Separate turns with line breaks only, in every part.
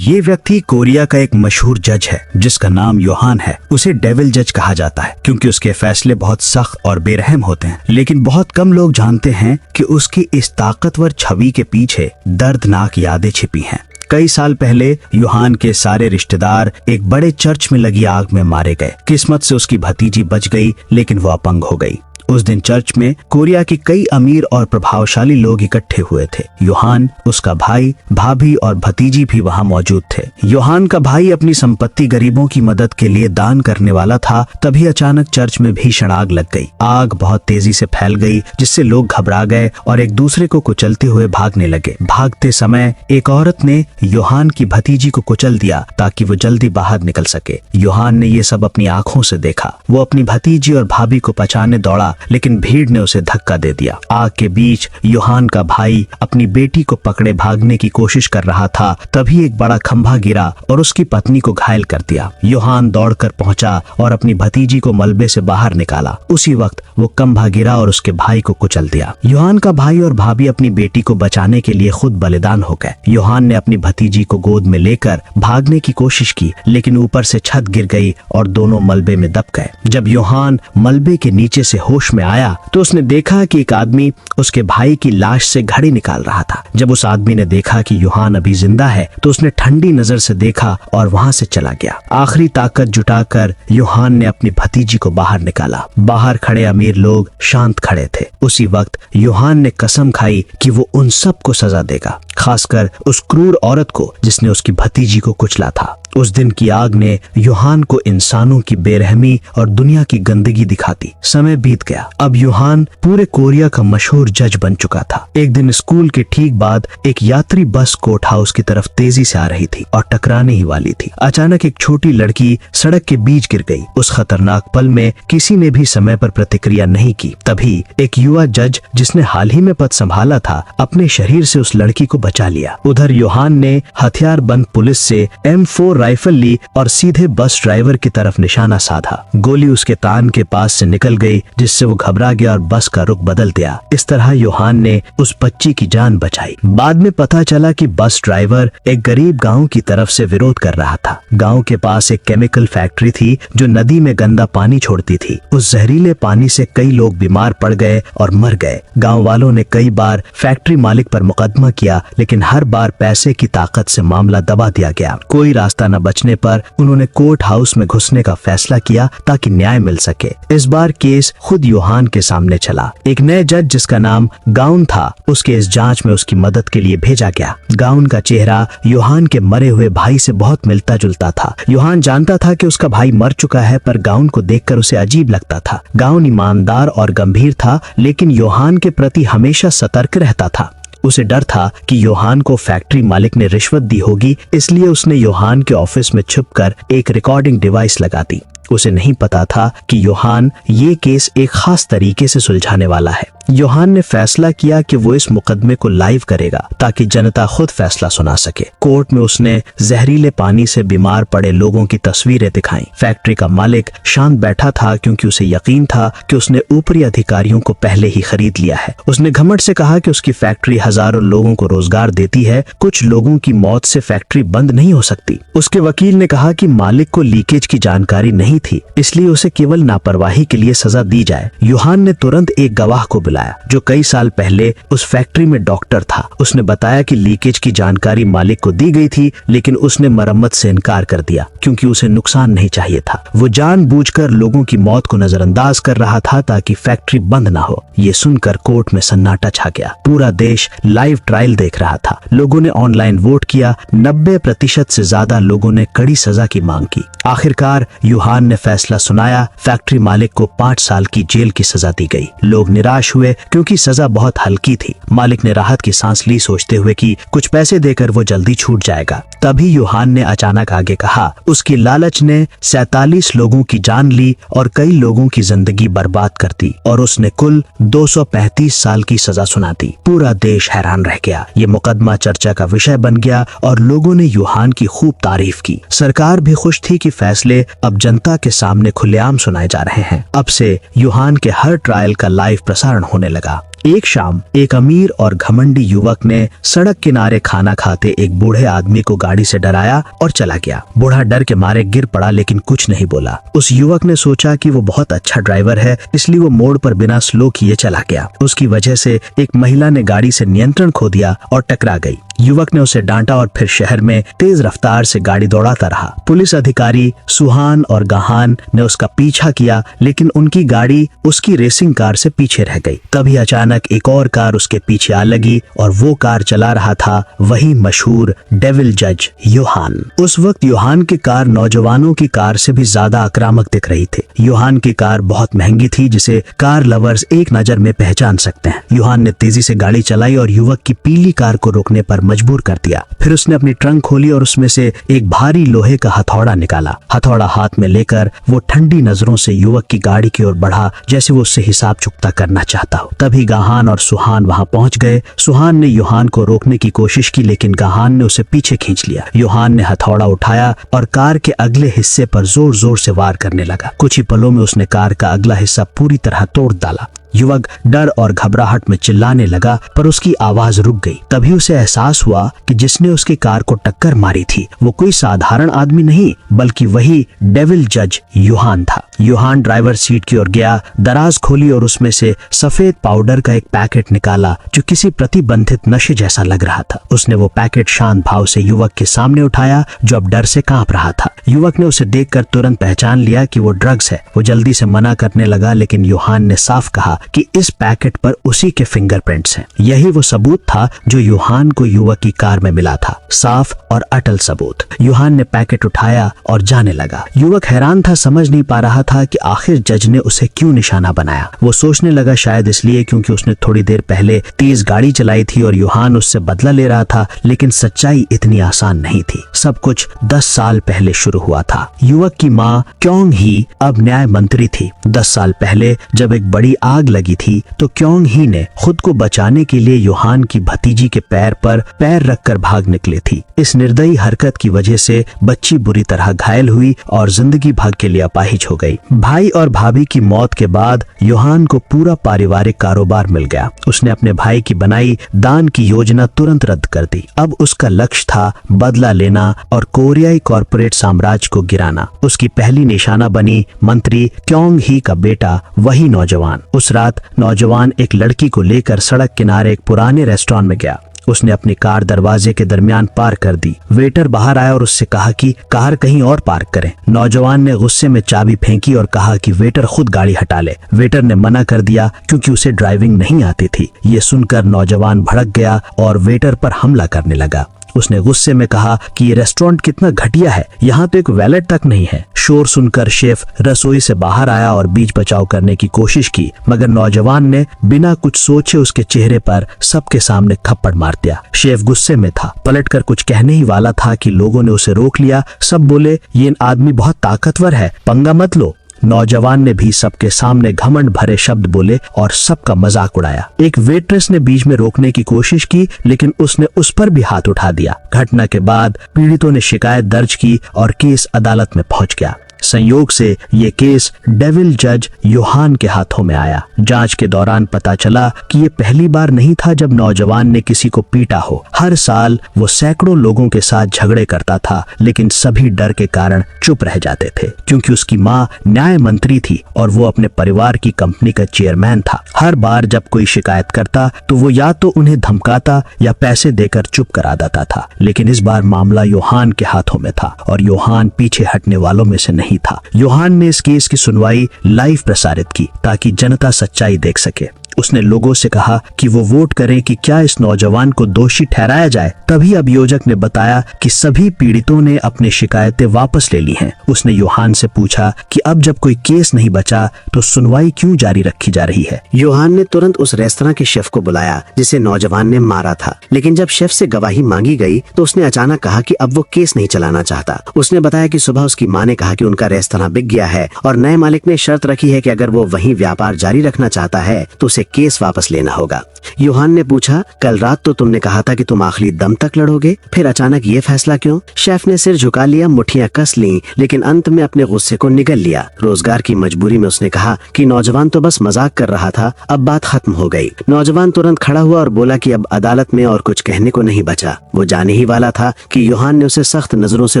ये व्यक्ति कोरिया का एक मशहूर जज है जिसका नाम योहान है। उसे डेविल जज कहा जाता है क्योंकि उसके फैसले बहुत सख्त और बेरहम होते हैं। लेकिन बहुत कम लोग जानते हैं कि उसकी इस ताकतवर छवि के पीछे दर्दनाक यादें छिपी हैं। कई साल पहले योहान के सारे रिश्तेदार एक बड़े चर्च में लगी आग में मारे गए। किस्मत से उसकी भतीजी बच गई, लेकिन वो अपंग हो गई। उस दिन चर्च में कोरिया के कई अमीर और प्रभावशाली लोग इकट्ठे हुए थे। योहान, उसका भाई, भाभी और भतीजी भी वहां मौजूद थे। योहान का भाई अपनी संपत्ति गरीबों की मदद के लिए दान करने वाला था। तभी अचानक चर्च में भीषण आग लग गई। आग बहुत तेजी से फैल गई, जिससे लोग घबरा गए और एक दूसरे को कुचलते हुए भागने लगे। भागते समय एक औरत ने योहान की भतीजी को कुचल दिया ताकि वो जल्दी बाहर निकल सके। योहान ने ये सब अपनी आंखों से देखा। वो अपनी भतीजी और भाभी को बचाने दौड़ा, लेकिन भीड़ ने उसे धक्का दे दिया। आग के बीच योहान का भाई अपनी बेटी को पकड़े भागने की कोशिश कर रहा था। तभी एक बड़ा खंभा गिरा और उसकी पत्नी को घायल कर दिया। योहान दौड़कर पहुंचा और अपनी भतीजी को मलबे से बाहर निकाला। उसी वक्त वो खंभा गिरा और उसके भाई को कुचल दिया। योहान का भाई और भाभी अपनी बेटी को बचाने के लिए खुद बलिदान हो गए। योहान ने अपनी भतीजी को गोद में लेकर भागने की कोशिश की, लेकिन ऊपर से छत गिर गई और दोनों मलबे में दब गए। जब योहान मलबे के नीचे से होश में आया तो उसने देखा कि एक आदमी उसके भाई की लाश से घड़ी निकाल रहा था। जब उस आदमी ने देखा कि योहान अभी जिंदा है तो उसने ठंडी नजर से देखा और वहां से चला गया। आखिरी ताकत जुटाकर योहान ने अपनी भतीजी को बाहर निकाला। बाहर खड़े अमीर लोग शांत खड़े थे। उसी वक्त योहान ने कसम खाई कि वो उन सबको सजा देगा, खासकर उस क्रूर औरत को जिसने उसकी भतीजी को कुचला था। उस दिन की आग ने योहान को इंसानों की बेरहमी और दुनिया की गंदगी दिखाती। समय बीत गया। अब योहान पूरे कोरिया का मशहूर जज बन चुका था। एक दिन स्कूल के ठीक बाद एक यात्री बस कोर्ट हाउस की तरफ तेजी से आ रही थी और टकराने ही वाली थी। अचानक एक छोटी लड़की सड़क के बीच गिर गई। उस खतरनाक पल में किसी ने भी समय पर प्रतिक्रिया नहीं की। तभी एक युवा जज जिसने हाल ही में पद संभाला था, अपने शरीर से उस लड़की को बचा लिया। उधर योहान ने हथियारबंद पुलिस से M4 राइफल ली और सीधे बस ड्राइवर की तरफ निशाना साधा। गोली उसके तान के पास से निकल गई, जिससे वो घबरा गया और बस का रुख बदल दिया। इस तरह योहान ने उस बच्ची की जान बचाई। बाद में पता चला कि बस ड्राइवर एक गरीब गांव की तरफ से विरोध कर रहा था। गांव के पास एक केमिकल फैक्ट्री थी जो नदी में गंदा पानी छोड़ती थी। उस जहरीले पानी से कई लोग बीमार पड़ गए और मर गए। गाँव वालों ने कई बार फैक्ट्री मालिक पर मुकदमा किया, लेकिन हर बार पैसे की ताकत से मामला दबा दिया गया। कोई रास्ता न बचने पर उन्होंने कोर्ट हाउस में घुसने का फैसला किया ताकि न्याय मिल सके। इस बार केस खुद योहान के सामने चला। एक नए जज जिसका नाम गाउन था, उसके इस जांच में उसकी मदद के लिए भेजा गया। गाउन का चेहरा योहान के मरे हुए भाई से बहुत मिलता जुलता था। योहान जानता था कि उसका भाई मर चुका है, पर गाउन को देखकर उसे अजीब लगता था। गाउन ईमानदार और गंभीर था, लेकिन योहान के प्रति हमेशा सतर्क रहता था। उसे डर था कि योहान को फैक्ट्री मालिक ने रिश्वत दी होगी, इसलिए उसने योहान के ऑफिस में छुपकर एक रिकॉर्डिंग डिवाइस लगा दी। उसे नहीं पता था कि योहान ये केस एक खास तरीके से सुलझाने वाला है। योहान ने फैसला किया कि वो इस मुकदमे को लाइव करेगा ताकि जनता खुद फैसला सुना सके। कोर्ट में उसने जहरीले पानी से बीमार पड़े लोगों की तस्वीरें दिखाई। फैक्ट्री का मालिक शांत बैठा था क्योंकि उसे यकीन था कि उसने ऊपरी अधिकारियों को पहले ही खरीद लिया है। उसने घमंड से कहा कि उसकी फैक्ट्री हजारों लोगों को रोजगार देती है, कुछ लोगों की मौत से फैक्ट्री बंद नहीं हो सकती। उसके वकील ने कहा कि मालिक को लीकेज की जानकारी नहीं थी, इसलिए उसे केवल लापरवाही के लिए सजा दी जाए। योहान ने तुरंत एक गवाह को बुलाया जो कई साल पहले उस फैक्ट्री में डॉक्टर था। उसने बताया कि लीकेज की जानकारी मालिक को दी गई थी, लेकिन उसने मरम्मत से इनकार कर दिया क्योंकि उसे नुकसान नहीं चाहिए था। वो जानबूझकर लोगों की मौत को नजरअंदाज कर रहा था ताकि फैक्ट्री बंद ना हो। ये सुनकर कोर्ट में सन्नाटा छा गया। पूरा देश लाइव ट्रायल देख रहा था। लोगों ने ऑनलाइन वोट किया। 90% से ज्यादा लोगों ने कड़ी सजा की मांग की। आखिरकार योहान ने फैसला सुनाया। फैक्ट्री मालिक को 5 साल की जेल की सजा दी गई। लोग निराश हुए क्योंकि सजा बहुत हल्की थी। मालिक ने राहत की सांस ली, सोचते हुए कि कुछ पैसे देकर वो जल्दी छूट जाएगा। तभी योहान ने अचानक आगे कहा, उसकी लालच ने 47 लोगों की जान ली और कई लोगों की जिंदगी बर्बाद कर दी और उसने कुल 235 साल की सजा सुना दी। पूरा देश हैरान रह गया। ये मुकदमा चर्चा का विषय बन गया और लोगों ने योहान की खूब तारीफ की। सरकार भी खुश थी कि फैसले अब जनता के सामने खुलेआम सुनाए जा रहे हैं। अब से योहान के हर ट्रायल का लाइव प्रसारण होने लगा। एक शाम एक अमीर और घमंडी युवक ने सड़क किनारे खाना खाते एक बूढ़े आदमी को गाड़ी से डराया और चला गया। बूढ़ा डर के मारे गिर पड़ा लेकिन कुछ नहीं बोला। उस युवक ने सोचा कि वो बहुत अच्छा ड्राइवर है, इसलिए वो मोड़ पर बिना स्लो किए चला गया। उसकी वजह से एक महिला ने गाड़ी से नियंत्रण खो दिया और टकरा गई। युवक ने उसे डांटा और फिर शहर में तेज रफ्तार से गाड़ी दौड़ाता रहा। पुलिस अधिकारी सुहान और गहान ने उसका पीछा किया लेकिन उनकी गाड़ी उसकी रेसिंग कार से पीछे रह गई। तभी अचानक एक और कार उसके पीछे आ लगी और वो कार चला रहा था वही मशहूर डेविल जज योहान। उस वक्त योहान की कार नौजवानों की कार से भी ज्यादा आक्रामक दिख रही थी। योहान की कार बहुत महंगी थी जिसे कार लवर्स एक नजर में पहचान सकते हैं। योहान ने तेजी से गाड़ी चलाई और युवक की पीली कार को रोकने पर मजबूर कर दिया। फिर उसने अपनी ट्रंक खोली और उसमें से एक भारी लोहे का हथौड़ा निकाला। हथौड़ा हाथ में लेकर वो ठंडी नजरों से युवक की गाड़ी की ओर बढ़ा जैसे वो उससे हिसाब चुकता करना चाहता हो। तभी गहान और सुहान वहां पहुंच गए। सुहान ने योहान को रोकने की कोशिश की लेकिन गहान ने उसे पीछे खींच लिया। योहान ने हथौड़ा उठाया और कार के अगले हिस्से पर जोर जोर से वार करने लगा। कुछ ही पलों में उसने कार का अगला हिस्सा पूरी तरह तोड़ डाला। युवक डर और घबराहट में चिल्लाने लगा पर उसकी आवाज रुक गई। तभी उसे एहसास हुआ कि जिसने उसकी कार को टक्कर मारी थी वो कोई साधारण आदमी नहीं बल्कि वही डेविल जज योहान था। योहान ड्राइवर सीट की ओर गया, दराज खोली और उसमें से सफेद पाउडर का एक पैकेट निकाला जो किसी प्रतिबंधित नशे जैसा लग रहा था। उसने वो पैकेट शांत भाव से युवक के सामने उठाया जो अब डर से कांप रहा था। युवक ने उसे देखकर तुरंत पहचान लिया कि वो ड्रग्स है। वो जल्दी से मना करने लगा लेकिन योहान ने साफ कहा कि इस पैकेट पर उसी के फिंगरप्रिंट्स हैं। यही वो सबूत था जो योहान को युवक की कार में मिला था, साफ और अटल सबूत। योहान ने पैकेट उठाया और जाने लगा। युवक हैरान था, समझ नहीं पा रहा था कि आखिर जज ने उसे क्यों निशाना बनाया। वो सोचने लगा शायद इसलिए क्योंकि उसने थोड़ी देर पहले तेज गाड़ी चलाई थी और योहान उससे बदला ले रहा था। लेकिन सच्चाई इतनी आसान नहीं थी। सब कुछ 10 साल पहले शुरू हुआ था। युवक की माँ क्योंग ही अब न्याय मंत्री थी। 10 साल पहले जब एक बड़ी आग लगी थी तो क्योंग ही ने खुद को बचाने के लिए योहान की भतीजी के पैर पर पैर रखकर भाग निकली थी। इस निर्दयी हरकत की वजह से बच्ची बुरी तरह घायल हुई और जिंदगी भर के लिए अपाहिज हो गई। भाई और भाभी की मौत के बाद योहान को पूरा पारिवारिक कारोबार मिल गया। उसने अपने भाई की बनाई दान की योजना तुरंत रद्द कर दी। अब उसका लक्ष्य था बदला लेना और कोरियाई कॉर्पोरेट साम्राज्य को गिराना। उसकी पहली निशाना बनी मंत्री क्योंग ही का बेटा, वही नौजवान। उस रात नौजवान एक लड़की को लेकर सड़क किनारे एक पुराने रेस्टोरेंट में गया। उसने अपनी कार दरवाजे के दरमियान पार्क कर दी। वेटर बाहर आया और उससे कहा कि कार कहीं और पार्क करें। नौजवान ने गुस्से में चाबी फेंकी और कहा कि वेटर खुद गाड़ी हटा ले। वेटर ने मना कर दिया क्योंकि उसे ड्राइविंग नहीं आती थी। ये सुनकर नौजवान भड़क गया और वेटर पर हमला करने लगा। उसने गुस्से में कहा कि ये रेस्टोरेंट कितना घटिया है, यहाँ तो एक वैलेट तक नहीं है। शोर सुनकर शेफ रसोई से बाहर आया और बीच बचाव करने की कोशिश की मगर नौजवान ने बिना कुछ सोचे उसके चेहरे पर सबके सामने थप्पड़ मार दिया। शेफ गुस्से में था, पलटकर कुछ कहने ही वाला था कि लोगों ने उसे रोक लिया। सब बोले ये आदमी बहुत ताकतवर है, पंगा मत लो। नौजवान ने भी सबके सामने घमंड भरे शब्द बोले और सबका मजाक उड़ाया। एक वेट्रेस ने बीच में रोकने की कोशिश की लेकिन उसने उस पर भी हाथ उठा दिया। घटना के बाद पीड़ितों ने शिकायत दर्ज की और केस अदालत में पहुंच गया। संयोग से ये केस डेविल जज योहान के हाथों में आया। जांच के दौरान पता चला कि ये पहली बार नहीं था जब नौजवान ने किसी को पीटा हो। हर साल वो सैकड़ों लोगों के साथ झगड़े करता था लेकिन सभी डर के कारण चुप रह जाते थे क्योंकि उसकी माँ न्याय मंत्री थी और वो अपने परिवार की कंपनी का चेयरमैन था। हर बार जब कोई शिकायत करता तो वो या तो उन्हें धमकाता या पैसे देकर चुप करा देता था। लेकिन इस बार मामला योहान के हाथों में था और योहान पीछे हटने वालों में से नहीं था। योहान ने इस केस की सुनवाई लाइव प्रसारित की ताकि जनता सच्चाई देख सके। उसने लोगों से कहा कि वो वोट करें कि क्या इस नौजवान को दोषी ठहराया जाए। तभी अभियोजक ने बताया कि सभी पीड़ितों ने अपनी शिकायतें वापस ले ली हैं। उसने योहान से पूछा कि अब जब कोई केस नहीं बचा तो सुनवाई क्यों जारी रखी जा रही है।
योहान ने तुरंत उस रेस्तरां के शेफ को बुलाया जिसे नौजवान ने मारा था। लेकिन जब शेफ से गवाही मांगी गई तो उसने अचानक कहा कि अब वो केस नहीं चलाना चाहता। उसने बताया कि सुबह उसकी माँ ने कहा कि उनका रेस्तरां बिक गया है और नए मालिक ने शर्त रखी है कि अगर वो वहीं व्यापार जारी रखना चाहता है तो उसे केस वापस लेना होगा। योहान ने पूछा, कल रात तो तुमने कहा था कि तुम आखिरी दम तक लड़ोगे, फिर अचानक ये फैसला क्यों? शेफ ने सिर झुका लिया, मुट्ठियां कस ली, लेकिन अंत में अपने गुस्से को निगल लिया। रोजगार की मजबूरी में उसने कहा कि नौजवान तो बस मजाक कर रहा था, अब बात खत्म हो गई। नौजवान तुरंत खड़ा हुआ और बोला कि अब अदालत में और कुछ कहने को नहीं बचा। वो जाने ही वाला था कि योहान ने उसे सख्त नजरों से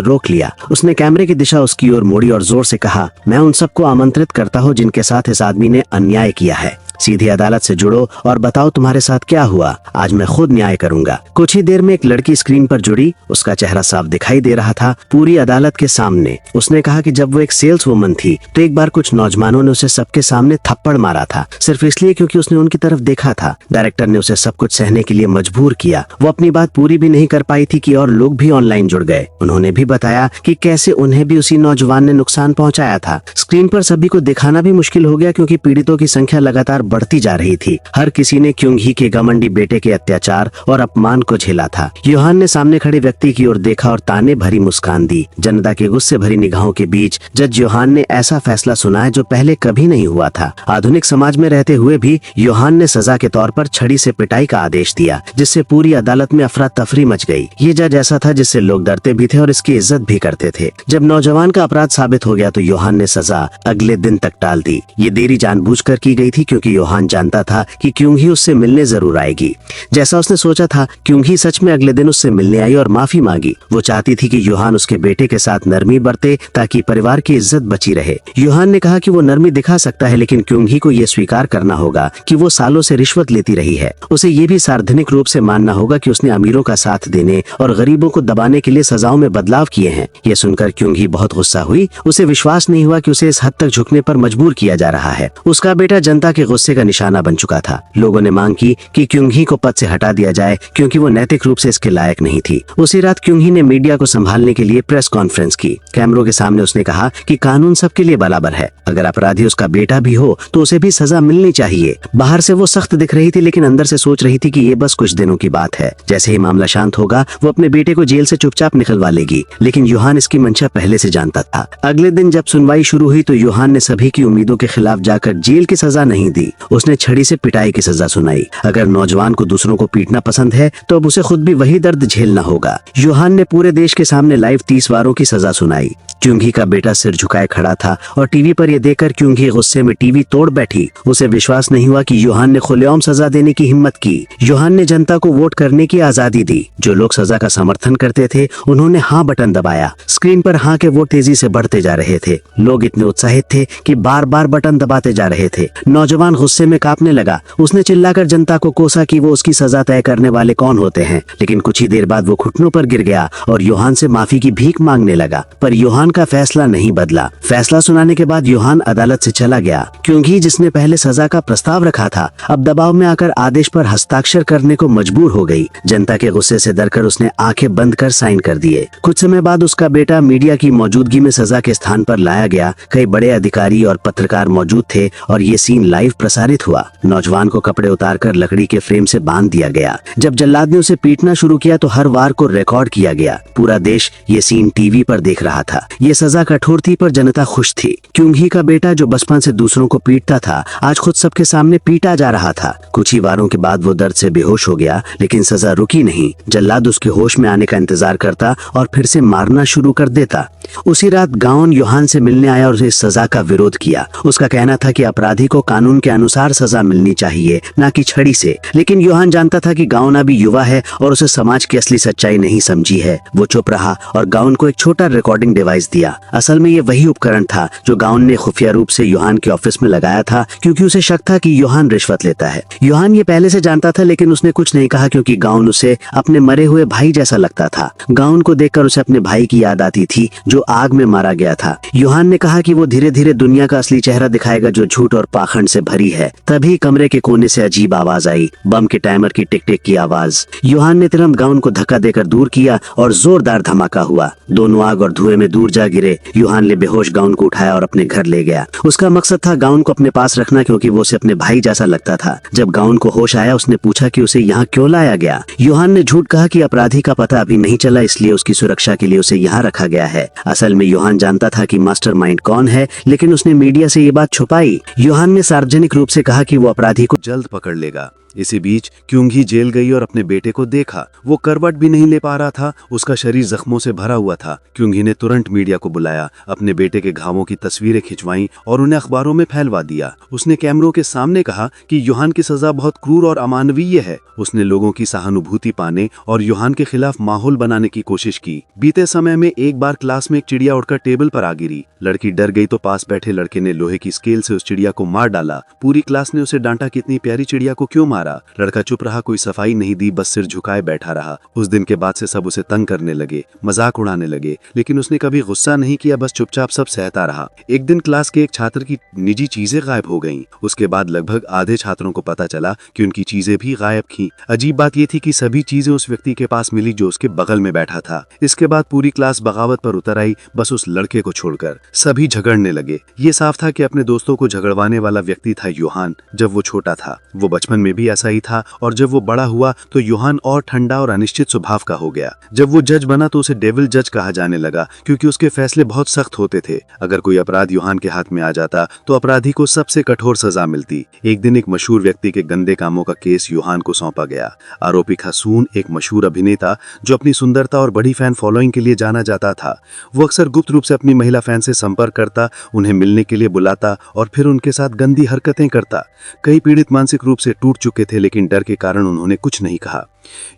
रोक लिया। उसने कैमरे की दिशा उसकी ओर मोड़ी और जोर से कहा, मैं उन सबको आमंत्रित करता हूँ जिनके साथ इस आदमी ने अन्याय किया है। सीधी अदालत से जुड़ो और बताओ तुम्हारे साथ क्या हुआ। आज मैं खुद न्याय करूंगा। कुछ ही देर में एक लड़की स्क्रीन पर जुड़ी। उसका चेहरा साफ दिखाई दे रहा था पूरी अदालत के सामने। उसने कहा कि जब वो एक सेल्स वुमन थी तो एक बार कुछ नौजवानों ने उसे सबके सामने थप्पड़ मारा था, सिर्फ इसलिए क्योंकि उसने उनकी तरफ देखा था। डायरेक्टर ने उसे सब कुछ सहने के लिए मजबूर किया। वो अपनी बात पूरी भी नहीं कर पाई थी कि और लोग भी ऑनलाइन जुड़ गए। उन्होंने भी बताया कि कैसे उन्हें भी उसी नौजवान ने नुकसान पहुंचाया था। स्क्रीन पर सभी को दिखाना भी मुश्किल हो गया क्योंकि पीड़ितों की संख्या लगातार बढ़ती जा रही थी। हर किसी ने क्योंघी के घमंडी बेटे के अत्याचार और अपमान को झेला था। योहान ने सामने खड़े व्यक्ति की ओर देखा और ताने भरी मुस्कान दी। जनता के गुस्से भरी निगाहों के बीच जज योहान ने ऐसा फैसला सुनाया जो पहले कभी नहीं हुआ था। आधुनिक समाज में रहते हुए भी योहान ने सजा के तौर पर छड़ी से पिटाई का आदेश दिया, जिससे पूरी अदालत में अफरा तफरी मच गई। ये जज ऐसा था जिससे लोग डरते भी थे और इसकी इज्जत भी करते थे। जब नौजवान का अपराध साबित हो गया तो योहान ने सजा अगले दिन तक टाल दी। ये देरी जानबूझकर की गई थी क्योंकि योहान जानता था कि क्योंघी उससे मिलने जरूर आएगी। जैसा उसने सोचा था, क्योंघी सच में अगले दिन उससे मिलने आई और माफी मांगी। वो चाहती थी कि योहान उसके बेटे के साथ नरमी बरते ताकि परिवार की इज्जत बची रहे। योहान ने कहा कि वो नरमी दिखा सकता है, लेकिन क्योंघी को ये स्वीकार करना होगा कि वो सालों से रिश्वत लेती रही है। उसे ये भी सार्वजनिक रूप से मानना होगा कि उसने अमीरों का साथ देने और गरीबों को दबाने के लिए सजाओं में बदलाव किए हैं। ये सुनकर क्योंघी बहुत गुस्सा हुई। उसे विश्वास नहीं हुआ कि उसे इस हद तक झुकने पर मजबूर किया जा रहा है। उसका बेटा जनता के गुस्से का निशाना बन चुका था। लोगों ने मांग की कि क्योंघी को पद से हटा दिया जाए क्योंकि वो नैतिक रूप से इसके लायक नहीं थी। उसी रात क्योंघी ने मीडिया को संभालने के लिए प्रेस कॉन्फ्रेंस की। कैमरों के सामने उसने कहा कि कानून सबके लिए बराबर है। अगर अपराधी उसका बेटा भी हो तो उसे भी सजा मिलनी चाहिए। बाहर से वो सख्त दिख रही थी, लेकिन अंदर से सोच रही थी कि ये बस कुछ दिनों की बात है। जैसे ही मामला शांत होगा वो अपने बेटे को जेल से चुपचाप निकलवा लेगी। लेकिन योहान इसकी मंशा पहले से जानता था। अगले दिन जब सुनवाई शुरू हुई तो योहान ने सभी की उम्मीदों के खिलाफ जाकर जेल की सजा नहीं दी। उसने छड़ी से पिटाई की सजा सुनाई। अगर नौजवान को दूसरों को पीटना पसंद है तो अब उसे खुद भी वही दर्द झेलना होगा। योहान ने पूरे देश के सामने लाइव 30 वारों की सजा सुनाई। क्योंघी का बेटा सिर झुकाए खड़ा था और टीवी पर यह देखकर क्योंघी गुस्से में टीवी तोड़ बैठी। उसे विश्वास नहीं हुआ कि योहान ने खुलेआम सजा देने की हिम्मत की। योहान ने जनता को वोट करने की आजादी दी। जो लोग सजा का समर्थन करते थे उन्होंने हाँ बटन दबाया। स्क्रीन पर हाँ के वोट तेजी से बढ़ते जा रहे थे। लोग इतने उत्साहित थे कि बार बार बटन दबाते जा रहे थे। नौजवान गुस्से में कांपने लगा। उसने चिल्लाकर जनता को कोसा कि वो उसकी सजा तय करने वाले कौन होते हैं। लेकिन कुछ ही देर बाद वो घुटनों पर गिर गया और योहान से माफी की भीख मांगने लगा। पर योहान का फैसला नहीं बदला। फैसला सुनाने के बाद योहान अदालत से चला गया। क्योंकि जिसने पहले सजा का प्रस्ताव रखा था अब दबाव में आकर आदेश पर हस्ताक्षर करने को मजबूर हो गई। जनता के गुस्से से डरकर उसने आंखें बंद कर साइन कर दिए। कुछ समय बाद उसका बेटा मीडिया की मौजूदगी में सजा के स्थान पर लाया गया। कई बड़े अधिकारी और पत्रकार मौजूद थे और ये सीन लाइव प्रसारित हुआ। नौजवान को कपड़े उतारकर लकड़ी के फ्रेम से बांध दिया गया। जब जल्लाद ने उसे पीटना शुरू किया तो हर वार को रिकॉर्ड किया गया। पूरा देश ये सीन टीवी पर देख रहा था। ये सजा कठोर थी पर जनता खुश थी। क्योंघी का बेटा जो बचपन से दूसरों को पीटता था आज खुद सबके सामने पीटा जा रहा था। कुछ ही वारों के बाद वो दर्द से बेहोश हो गया, लेकिन सजा रुकी नहीं। जल्लाद उसके होश में आने का इंतजार करता और फिर से मारना शुरू कर देता। उसी रात गाउन योहान से मिलने आया और इस सजा का विरोध किया। उसका कहना था कि अपराधी को कानून के अनुसार सजा मिलनी चाहिए, न कि छड़ी से। लेकिन योहान जानता था कि गाउन अभी युवा है और उसे समाज की असली सच्चाई नहीं समझी है। वो चुप रहा और गाउन को एक छोटा रिकॉर्डिंग डिवाइस दिया। असल में ये वही उपकरण था जो गाउन ने खुफिया रूप से योहान के ऑफिस में लगाया था, क्योंकि उसे शक था कि योहान रिश्वत लेता है। योहान ये पहले से जानता था, लेकिन उसने कुछ नहीं कहा क्योंकि गाउन उसे अपने मरे हुए भाई जैसा लगता था। गाउन को देखकर उसे अपने भाई की याद आती थी जो आग में मारा गया था। योहान ने कहा कि वो धीरे धीरे दुनिया का असली चेहरा दिखाएगा जो झूठ और पाखंड से भरी है। तभी कमरे के कोने से अजीब आवाज आई, बम के टाइमर की टिक टिक की आवाज। योहान ने तुरंत गाउन को धक्का देकर दूर किया और जोरदार धमाका हुआ। दोनों आग और धुएं में दूर जा गिरे। योहान ने बेहोश गाउन को उठाया और अपने घर ले गया। उसका मकसद था गाउन को अपने पास रखना, क्योंकि वो उसे अपने भाई जैसा लगता था। जब गाउन को होश आया उसने पूछा कि उसे यहाँ क्यों लाया गया। योहान ने झूठ कहा कि अपराधी का पता अभी नहीं चला, इसलिए उसकी सुरक्षा के लिए उसे यहाँ रखा गया है। असल में योहान जानता था कि मास्टरमाइंड कौन है, लेकिन उसने मीडिया से ये बात छुपाई। योहान ने सार्वजनिक रूप से कहा कि वो अपराधी को
जल्द पकड़ लेगा। इसी बीच क्योंगी जेल गई और अपने बेटे को देखा। वो करवट भी नहीं ले पा रहा था, उसका शरीर जख्मों से भरा हुआ था। क्योंगी ने तुरंत मीडिया को बुलाया, अपने बेटे के घावों की तस्वीरें खिंचवाईं और उन्हें अखबारों में फैलवा दिया। उसने कैमरों के सामने कहा कि योहान की सजा बहुत क्रूर और अमानवीय है। उसने लोगों की सहानुभूति पाने और योहान के खिलाफ माहौल बनाने की कोशिश की। बीते समय में एक बार क्लास में एक चिड़िया उड़कर टेबल पर आ गिरी। लड़की डर गई तो पास बैठे लड़के ने लोहे की स्केल से उस चिड़िया को मार डाला। पूरी क्लास ने उसे डांटा कि इतनी प्यारी चिड़िया को क्यों मारा। लड़का चुप रहा, कोई सफाई नहीं दी, बस सिर झुकाए बैठा रहा। उस दिन के बाद से सब उसे तंग करने लगे, मजाक उड़ाने लगे, लेकिन उसने कभी गुस्सा नहीं किया, बस चुपचाप सब सहता रहा। एक दिन क्लास के एक छात्र की निजी चीजें गायब हो गईं। उसके बाद लगभग आधे छात्रों को पता चला कि उनकी चीजें भी गायब थीं। अजीब बात यह थी कि सभी चीजें उस व्यक्ति के पास मिली जो उसके बगल में बैठा था। इसके बाद पूरी क्लास बगावत पर उतर आई, बस उस लड़के को छोड़कर। सभी झगड़ने लगे। ये साफ था कि अपने दोस्तों को झगड़वाने वाला व्यक्ति था योहान। जब वो छोटा था, वो बचपन में भी ऐसा ही था, और जब वो बड़ा हुआ तो योहान और ठंडा और अनिश्चित स्वभाव का हो गया। जब वो जज बना तो उसे डेविल जज कहा जाने लगा, क्योंकि उसके फैसले बहुत सख्त होते थे। अगर कोई अपराध योहान के हाथ में आ जाता तो अपराधी को सबसे कठोर सजा मिलती। एक दिन एक मशहूर व्यक्ति के गंदे कामों का केस योहान को सौंपा गया। आरोपी खसून एक मशहूर अभिनेता जो अपनी सुंदरता और बड़ी फैन फॉलोइंग के लिए जाना जाता था। वो अक्सर गुप्त रूप से अपनी महिला फैन से संपर्क करता, उन्हें मिलने के लिए बुलाता और फिर उनके साथ गंदी हरकतें करता। कई पीड़ित मानसिक रूप से टूट चुके थे, लेकिन डर के कारण उन्होंने कुछ नहीं कहा।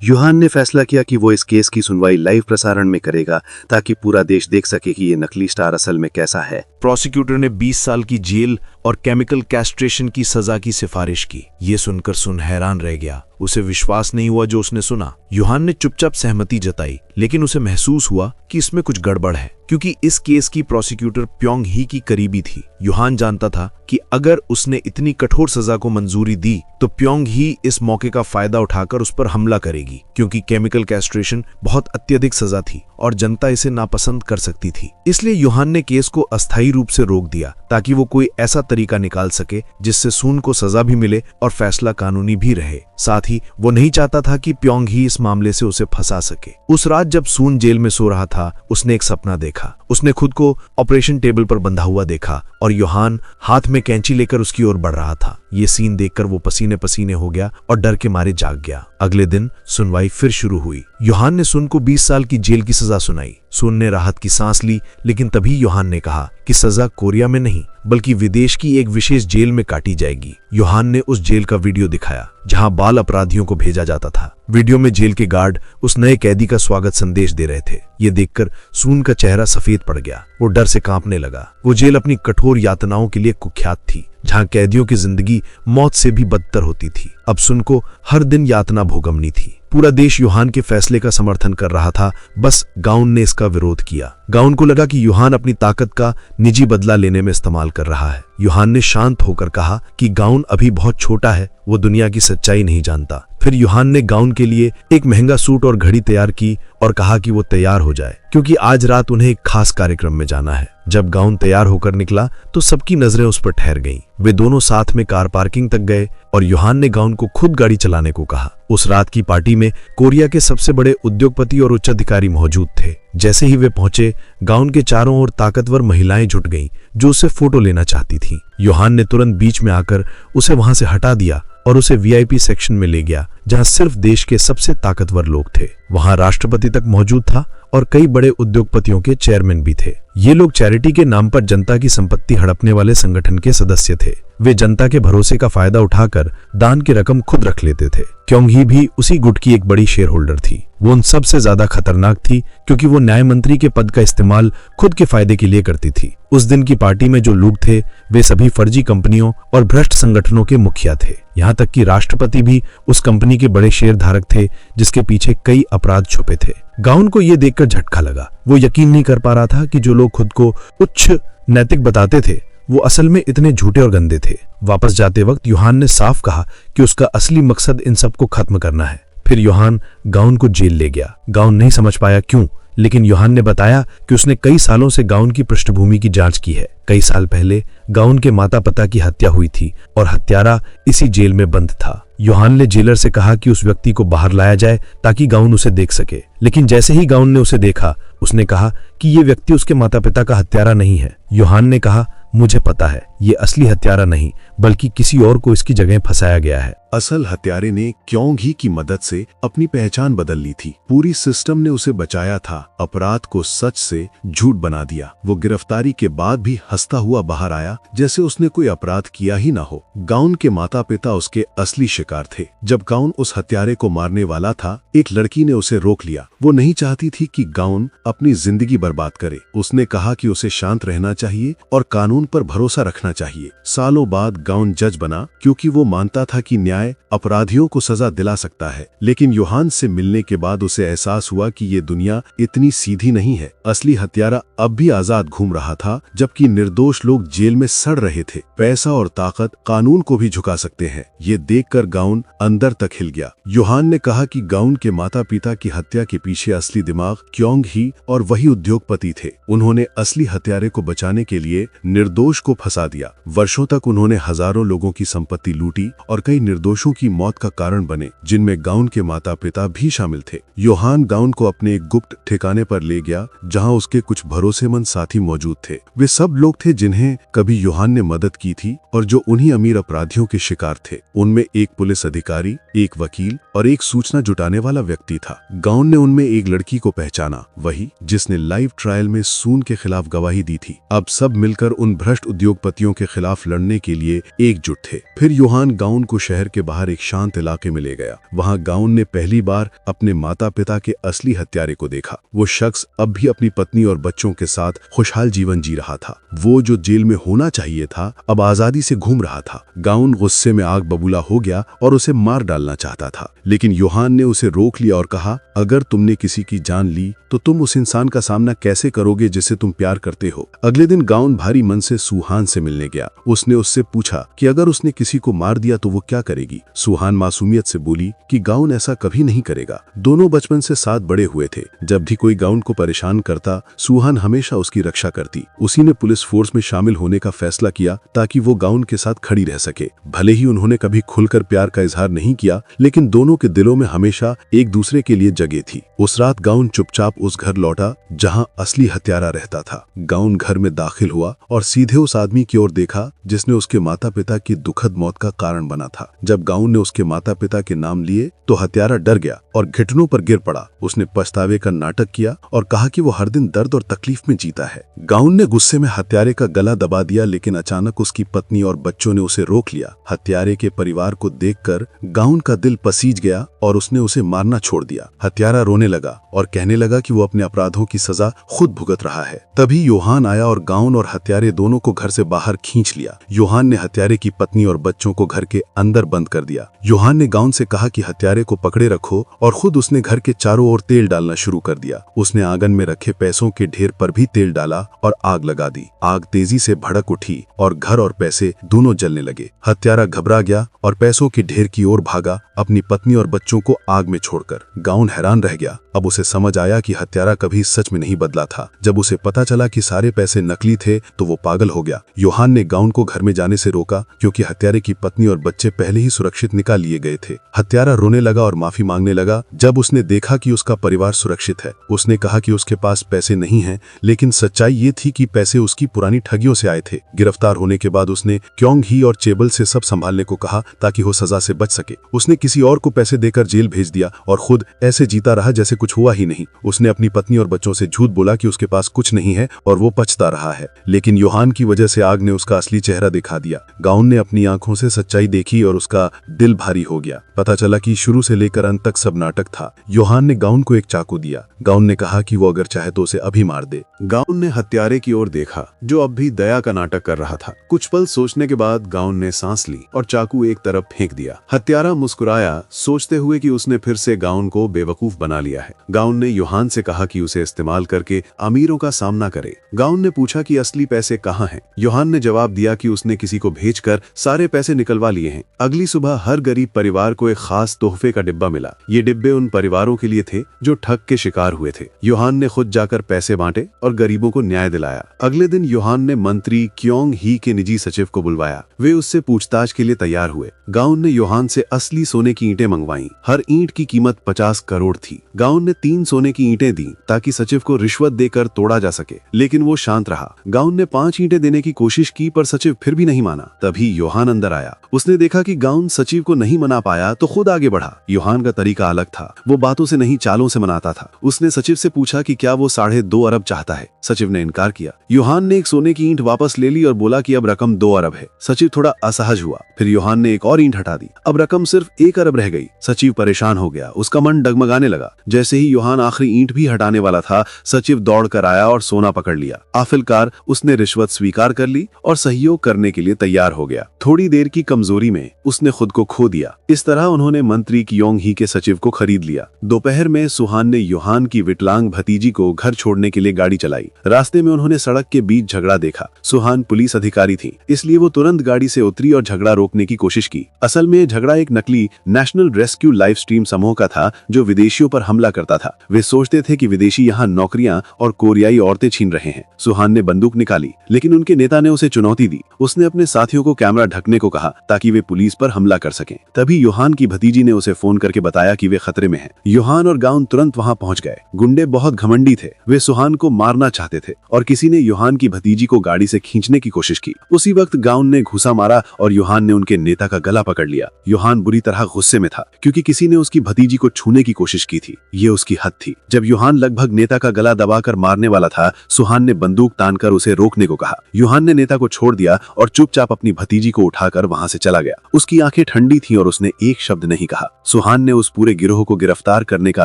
योहान ने फैसला किया कि वो इस केस की सुनवाई लाइव प्रसारण में करेगा, ताकि पूरा देश देख सके कि ये नकली स्टार असल में कैसा है।
प्रोसिक्यूटर ने 20 साल की जेल और केमिकल कैस्ट्रेशन की सजा की सिफारिश की। ये सुनकर सुन हैरान रह गया। उसे विश्वास नहीं हुआ जो उसने सुना। योहान ने चुपचाप सहमति जताई, लेकिन उसे महसूस हुआ कि इसमें कुछ गड़बड़ है, क्योंकि इस केस की प्रोसिक्यूटर प्योंग ही की करीबी थी। योहान जानता था कि अगर उसने इतनी कठोर सजा को मंजूरी दी तो प्योंग ही इस मौके का फायदा उठाकर उस पर हमला करेगी, क्योंकि केमिकल कैस्ट्रेशन बहुत अत्यधिक सजा थी और जनता इसे नापसंद कर सकती थी। इसलिए योहान ने केस को अस्थायी रूप से रोक दिया, ताकि वो कोई ऐसा तरीका निकाल सके जिससे सून को सजा भी मिले और फैसला कानूनी भी रहे। साथ ही वो नहीं चाहता था कि प्योंग ही इस मामले से उसे फंसा सके। उस रात जब सून जेल में सो रहा था, उसने एक सपना देखा। उसने खुद को ऑपरेशन टेबल पर बंधा हुआ देखा और योहान हाथ में कैंची लेकर उसकी ओर बढ़ रहा था। ये सीन देखकर वो पसीने पसीने हो गया और डर के मारे जाग गया। अगले दिन सुनवाई फिर शुरू हुई। योहान ने सुन को 20 साल की जेल की सजा सुनाई। सुन ने राहत की सांस ली, लेकिन तभी योहान ने कहा कि सजा कोरिया में नहीं बल्कि विदेश की एक विशेष जेल में काटी जाएगी। योहान ने उस जेल का वीडियो दिखाया जहां बाल अपराधियों को भेजा जाता था। वीडियो में जेल के गार्ड उस नए कैदी का स्वागत संदेश दे रहे थे। ये देखकर सून का चेहरा सफेद पड़ गया। वो डर से कांपने लगा। वो जेल अपनी कठोर यातनाओं के लिए कुख्यात थी, जहां कैदियों की जिंदगी मौत से भी बदतर होती थी। अब सुन को हर दिन यातना भोगमनी थी। पूरा देश योहान के फैसले का समर्थन कर रहा था, बस गाउन ने इसका विरोध किया। गाउन को लगा कि योहान अपनी ताकत का निजी बदला लेने में इस्तेमाल कर रहा है। योहान ने शांत होकर कहा कि गाउन अभी बहुत छोटा है, वो दुनिया की सच्चाई नहीं जानता। फिर योहान ने गाउन के लिए एक महंगा सूट और घड़ी तैयार की और कहा कि वो तैयार हो जाए, क्योंकि आज रात उन्हें एक खास कार्यक्रम में जाना है। जब गाउन तैयार होकर निकला तो सबकी नजरें उस पर ठहर गईं। वे दोनों साथ में कार पार्किंग तक गए और योहान ने गाउन को खुद गाड़ी चलाने को कहा। उस रात की पार्टी में कोरिया के सबसे बड़े उद्योगपति और उच्च अधिकारी मौजूद थे। जैसे ही वे पहुंचे, गाउन के चारों ओर ताकतवर महिलाएं जुट गईं जो उससे फोटो लेना चाहती थीं। योहान ने तुरंत बीच में आकर उसे वहां से हटा दिया और उसे वीआईपी सेक्शन में ले गया, जहां सिर्फ देश के सबसे ताकतवर लोग थे। वहां राष्ट्रपति तक मौजूद था और कई बड़े उद्योगपतियों के चेयरमैन भी थे। ये लोग चैरिटी के नाम पर जनता की संपत्ति हड़पने वाले संगठन के सदस्य थे। वे जनता के भरोसे का फायदा उठाकर दान की रकम खुद रख लेते थे। क्योंगी भी उसी गुट की एक बड़ी शेयर होल्डर थी। वो उन सबसे ज्यादा खतरनाक थी, क्योंकि वो न्याय मंत्री के पद का इस्तेमाल खुद के फायदे के लिए करती थी। उस दिन की पार्टी में जो लोग थे, वे सभी फर्जी कंपनियों और भ्रष्ट संगठनों के मुखिया थे। यहाँ तक कि राष्ट्रपति भी उस कंपनी के बड़े शेयर धारक थे, जिसके पीछे कई अपराध छुपे थे। गाउन को यह देखकर झटका लगा। वो यकीन नहीं कर पा रहा था कि जो लोग खुद को उच्च नैतिक बताते थे, वो असल में इतने झूठे और गंदे थे। वापस जाते वक्त योहान ने साफ कहा कि उसका असली मकसद इन सबको खत्म करना है। फिर योहान गाउन को जेल ले गया। गाउन नहीं समझ पाया क्यों, लेकिन योहान ने बताया कि उसने कई सालों से गाउन की पृष्ठभूमि की जांच की है। कई साल पहले गाउन के माता पिता की हत्या हुई थी और हत्यारा इसी जेल में बंद था। योहान ने जेलर से कहा कि उस व्यक्ति को बाहर लाया जाए ताकि गाउन उसे देख सके, लेकिन जैसे ही गाउन ने उसे देखा उसने कहा कि ये व्यक्ति उसके माता पिता का हत्यारा नहीं है। योहान ने कहा, मुझे पता है ये असली हत्यारा नहीं बल्कि किसी और को इसकी जगह फंसाया गया है।
असल हत्यारे ने क्योंघी की मदद से अपनी पहचान बदल ली थी। पूरी सिस्टम ने उसे बचाया था, अपराध को सच से झूठ बना दिया। वो गिरफ्तारी के बाद भी हंसता हुआ बाहर आया जैसे उसने कोई अपराध किया ही ना हो। गाउन के माता पिता उसके असली शिकार थे। जब गाउन उस हत्यारे को मारने वाला था, एक लड़की ने उसे रोक लिया। वो नहीं चाहती थी कि गाउन अपनी जिंदगी बर्बाद करे। उसने कहा कि उसे शांत रहना चाहिए और कानून पर भरोसा रखना चाहिए। सालों बाद गाउन जज बना क्योंकि वो मानता था कि न्याय अपराधियों को सजा दिला सकता है। लेकिन योहान से मिलने के बाद उसे एहसास हुआ कि ये दुनिया इतनी सीधी नहीं है। असली हत्यारा अब भी आजाद घूम रहा था, जबकि निर्दोष लोग जेल में सड़ रहे थे। पैसा और ताकत कानून को भी झुका सकते हैं। ये देखकर गाउन अंदर तक हिल गया। योहान ने कहा कि गाउन के माता पिता की हत्या के पीछे असली दिमाग क्योंघी और वही उद्योगपति थे। उन्होंने असली हत्यारे को बचाने के लिए निर्दोष को फंसा दिया। वर्षों तक उन्होंने हजारों लोगों की संपत्ति लूटी और कई निर्दोषों की मौत का कारण बने, जिनमें गाउन के माता पिता भी शामिल थे। योहान गाउन को अपने एक गुप्त ठिकाने पर ले गया जहां उसके कुछ भरोसेमंद साथी मौजूद थे। वे सब लोग थे जिन्हें कभी योहान ने मदद की थी और जो उन्हीं अमीर अपराधियों के शिकार थे। उनमें एक पुलिस अधिकारी, एक वकील और एक सूचना जुटाने वाला व्यक्ति था। गाउन ने उनमें एक लड़की को पहचाना, वही जिसने लाइव ट्रायल में सून के खिलाफ गवाही दी थी। अब सब मिलकर उन भ्रष्ट उद्योगपतियों के खिलाफ लड़ने के लिए एकजुट थे। फिर योहान गाउन को शहर के बाहर एक शांत इलाके में ले गया। वहां गाउन ने पहली बार अपने माता पिता के असली हत्यारे को देखा। वो शख्स अब भी अपनी पत्नी और बच्चों के साथ खुशहाल जीवन जी रहा था। वो जो जेल में होना चाहिए था, अब आजादी से घूम रहा था। गाउन गुस्से में आग बबूला हो गया और उसे मार डालना चाहता था, लेकिन योहान ने उसे रोक लिया और कहा, अगर तुमने किसी की जान ली तो तुम उस इंसान का सामना कैसे करोगे जिसे तुम प्यार करते हो। अगले दिन गाउन भारी मन से सुहान से मिलने गया। उसने उससे पूछा कि अगर उसने किसी को मार दिया तो वो क्या करेगी। सुहान मासूमियत से बोली कि गाउन ऐसा कभी नहीं करेगा। दोनों बचपन से साथ बड़े हुए थे। जब भी कोई गाउन को परेशान करता, सुहान हमेशा उसकी रक्षा करती। उसी ने पुलिस फोर्स में शामिल होने का फैसला किया ताकि वो गाउन के साथ खड़ी रह सके। भले ही उन्होंने कभी खुलकर प्यार का इजहार नहीं किया, लेकिन दोनों के दिलों में हमेशा एक दूसरे के लिए जगह थी। उस रात गाउन चुपचाप उस घर लौटा जहां असली हत्यारा रहता था। गाउन घर में दाखिल हुआ और सीधे उस आदमी की ओर देखा जिसने उसके माता पिता की दुखद मौत का कारण बना था। जब गाउन ने उसके माता पिता के नाम लिए तो हत्यारा डर गया और घुटनों पर गिर पड़ा। उसने पछतावे का नाटक किया और कहा कि वो हर दिन दर्द और तकलीफ में जीता है। गाउन ने गुस्से में हत्यारे का गला दबा दिया, लेकिन अचानक उसकी पत्नी और बच्चों ने उसे रोक लिया। हत्यारे के परिवार को देखकर गाउन का दिल पसीज गया और उसने उसे मारना छोड़ दिया। हत्यारा रोने लगा और कहने लगा कि वो अपने अपराधों की सजा खुद भुगत रहा है। तभी योहान आया और गाउन और हत्यारे दोनों को घर से बाहर खींच लिया। योहान ने हत्यारे की पत्नी और बच्चों को घर के अंदर बंद कर दिया। योहान ने गाउन से कहा कि हत्यारे को पकड़े रखो और खुद उसने घर के चारों ओर तेल डालना शुरू कर दिया। उसने आंगन में रखे पैसों के ढेर पर भी तेल डाला और आग लगा दी। आग तेजी से भड़क उठी और घर और पैसे दोनों जलने लगे। हत्यारा घबरा गया और पैसों के ढेर की ओर भागा, अपनी पत्नी और बच्चों को आग में छोड़कर। गाउन हैरान रह गया। अब उसे समझ आया कि हत्यारा कभी सच में नहीं बदला था। जब उसे पता चला कि सारे पैसे नकली थे तो वो पागल हो गया। योहान ने गाउन को घर में जाने से रोका क्योंकि हत्यारे की पत्नी और बच्चे पहले ही सुरक्षित निकाल लिए गए थे। हत्यारा रोने लगा और माफी मांगने लगा। जब उसने देखा कि उसका परिवार सुरक्षित है, उसने कहा कि उसके पास पैसे नहीं हैं, लेकिन सच्चाई ये थी कि पैसे उसकी पुरानी ठगियों से आए थे। गिरफ्तार होने के बाद उसने क्योंघी और चेबल से सब संभालने को कहा ताकि वो सजा से बच सके। उसने किसी और को पैसे देकर जेल भेज दिया और खुद ऐसे जीता रहा जैसे कुछ हुआ ही नहीं। उसने अपनी पत्नी और बच्चों से झूठ बोला कि उसके पास कुछ नहीं है और वो पछता रहा है, लेकिन योहान की वजह से आग ने उसका असली चेहरा दिखा दिया। गाउन ने अपनी आंखों से सच्चाई देखी और उसका दिल भारी हो गया। पता चला कि शुरू से लेकर अंत तक सब नाटक था। योहान ने गाउन को एक चाकू दिया। गाउन ने कहा कि वो अगर चाहे तो उसे अभी मार दे। गाउन ने हत्यारे की ओर देखा जो अब भी दया का नाटक कर रहा था। कुछ पल सोचने के बाद गाउन ने सांस ली और चाकू एक तरफ फेंक दिया। हत्यारा मुस्कुराया, सोचते हुए कि उसने फिर से गाउन को बेवकूफ बना लिया है। गाउन ने योहान से कहा कि उसे इस्तेमाल करके अमीरों का सामना करे। गाउन ने पूछा कि असली पैसे कहाँ हैं। योहान ने जवाब दिया कि उसने किसी को भेजकर सारे पैसे निकलवा लिए हैं। अगली सुबह हर गरीब परिवार को एक खास तोहफे का डिब्बा मिला। ये डिब्बे उन परिवारों के लिए थे जो ठग के शिकार हुए थे। योहान ने खुद जाकर पैसे बांटे और गरीबों को न्याय दिलाया। अगले दिन योहान ने मंत्री क्योंग ही के निजी सचिव को बुलवाया। वे उससे पूछताछ के लिए तैयार हुए। गाउन ने योहान से असली सोने की ईंटें मंगवाईं। हर ईंट की कीमत 50 करोड़ थी। गाउन ने 3 सोने की ईंटें दी ताकि सचिव को रिश्वत देकर तोड़ा जा सके, लेकिन वो शांत रहा। गाउन ने 5 ईंटें देने की कोशिश की पर सचिव फिर भी नहीं माना। तभी योहान अंदर आया। उसने देखा कि गाउन सचिव को नहीं मना पाया तो खुद आगे बढ़ा। योहान का तरीका अलग था। वो बातों से नहीं चालों से मनाता था। उसने सचिव से पूछा कि क्या वो 2.5 अरब चाहता है। सचिव ने इनकार किया। योहान ने एक सोने की ईंट वापस ले ली और बोला कि अब रकम 2 अरब है। सचिव थोड़ा असहज हुआ। फिर योहान ने एक और ईंट हटा दी। अब रकम सिर्फ 1 अरब रह गई। सचिव परेशान हो गया। उसका मन डगमगाने लगा। जैसे ही योहान आखिरी ईंट भी हटाने वाला था, सचिव दौड़ कर आया और सोना पकड़ लिया। आखिरकार उसने रिश्वत स्वीकार कर ली और सहयोग करने के लिए तैयार हो गया। थोड़ी देर की कमजोरी में उसने खुद को खो दिया। इस तरह उन्होंने मंत्री क्योंग ही के सचिव को खरीद लिया। दोपहर में सुहान ने योहान की विकलांग भतीजी को घर छोड़ने के लिए गाड़ी चलाई। रास्ते में उन्होंने सड़क के बीच झगड़ा देखा। सुहान पुलिस अधिकारी थी, इसलिए वो तुरंत गाड़ी से उतरी और झगड़ा रोकने की कोशिश की। असल में झगड़ा एक नकली नेशनल रेस्क्यू लाइव स्ट्रीम समूह का था जो विदेशियों पर हमला करता था। वे सोचते थे कि विदेशी यहाँ नौकरियां और कोरियाई औरतें छीन रहे हैं। सुहान ने बंदूक निकाली, लेकिन उनके नेता ने उसे चुनौती दी। उसने अपने साथियों को कैमरा ढकने को कहा ताकि वे पुलिस पर हमला कर सकें। तभी योहान की भतीजी ने उसे फोन करके बताया कि वे खतरे में हैं। योहान और गाउन तुरंत वहां पहुंच गए। गुंडे बहुत घमंडी थे। वे सुहान को मारना चाहते थे और किसी ने योहान की भतीजी को गाड़ी से खींचने की कोशिश की। उसी वक्त गाउन ने घुसा मारा और योहान ने उनके नेता का गला पकड़ लिया। योहान बुरी तरह गुस्से में था क्योंकि किसी ने उसकी भतीजी को छूने की कोशिश की थी। ये उसकी हद थी। जब योहान लगभग नेता का गला दबाकर मारने वाला था, सुहान ने बंदूक तानकर उसे रोकने को कहा। योहान ने नेता को छोड़ दिया और चुपचाप अपनी भतीजी को उठाकर वहां से चला गया। उसकी आंखें ठंडी थीं और उसने एक शब्द नहीं कहा। सुहान ने उस पूरे गिरोह को गिरफ्तार करने का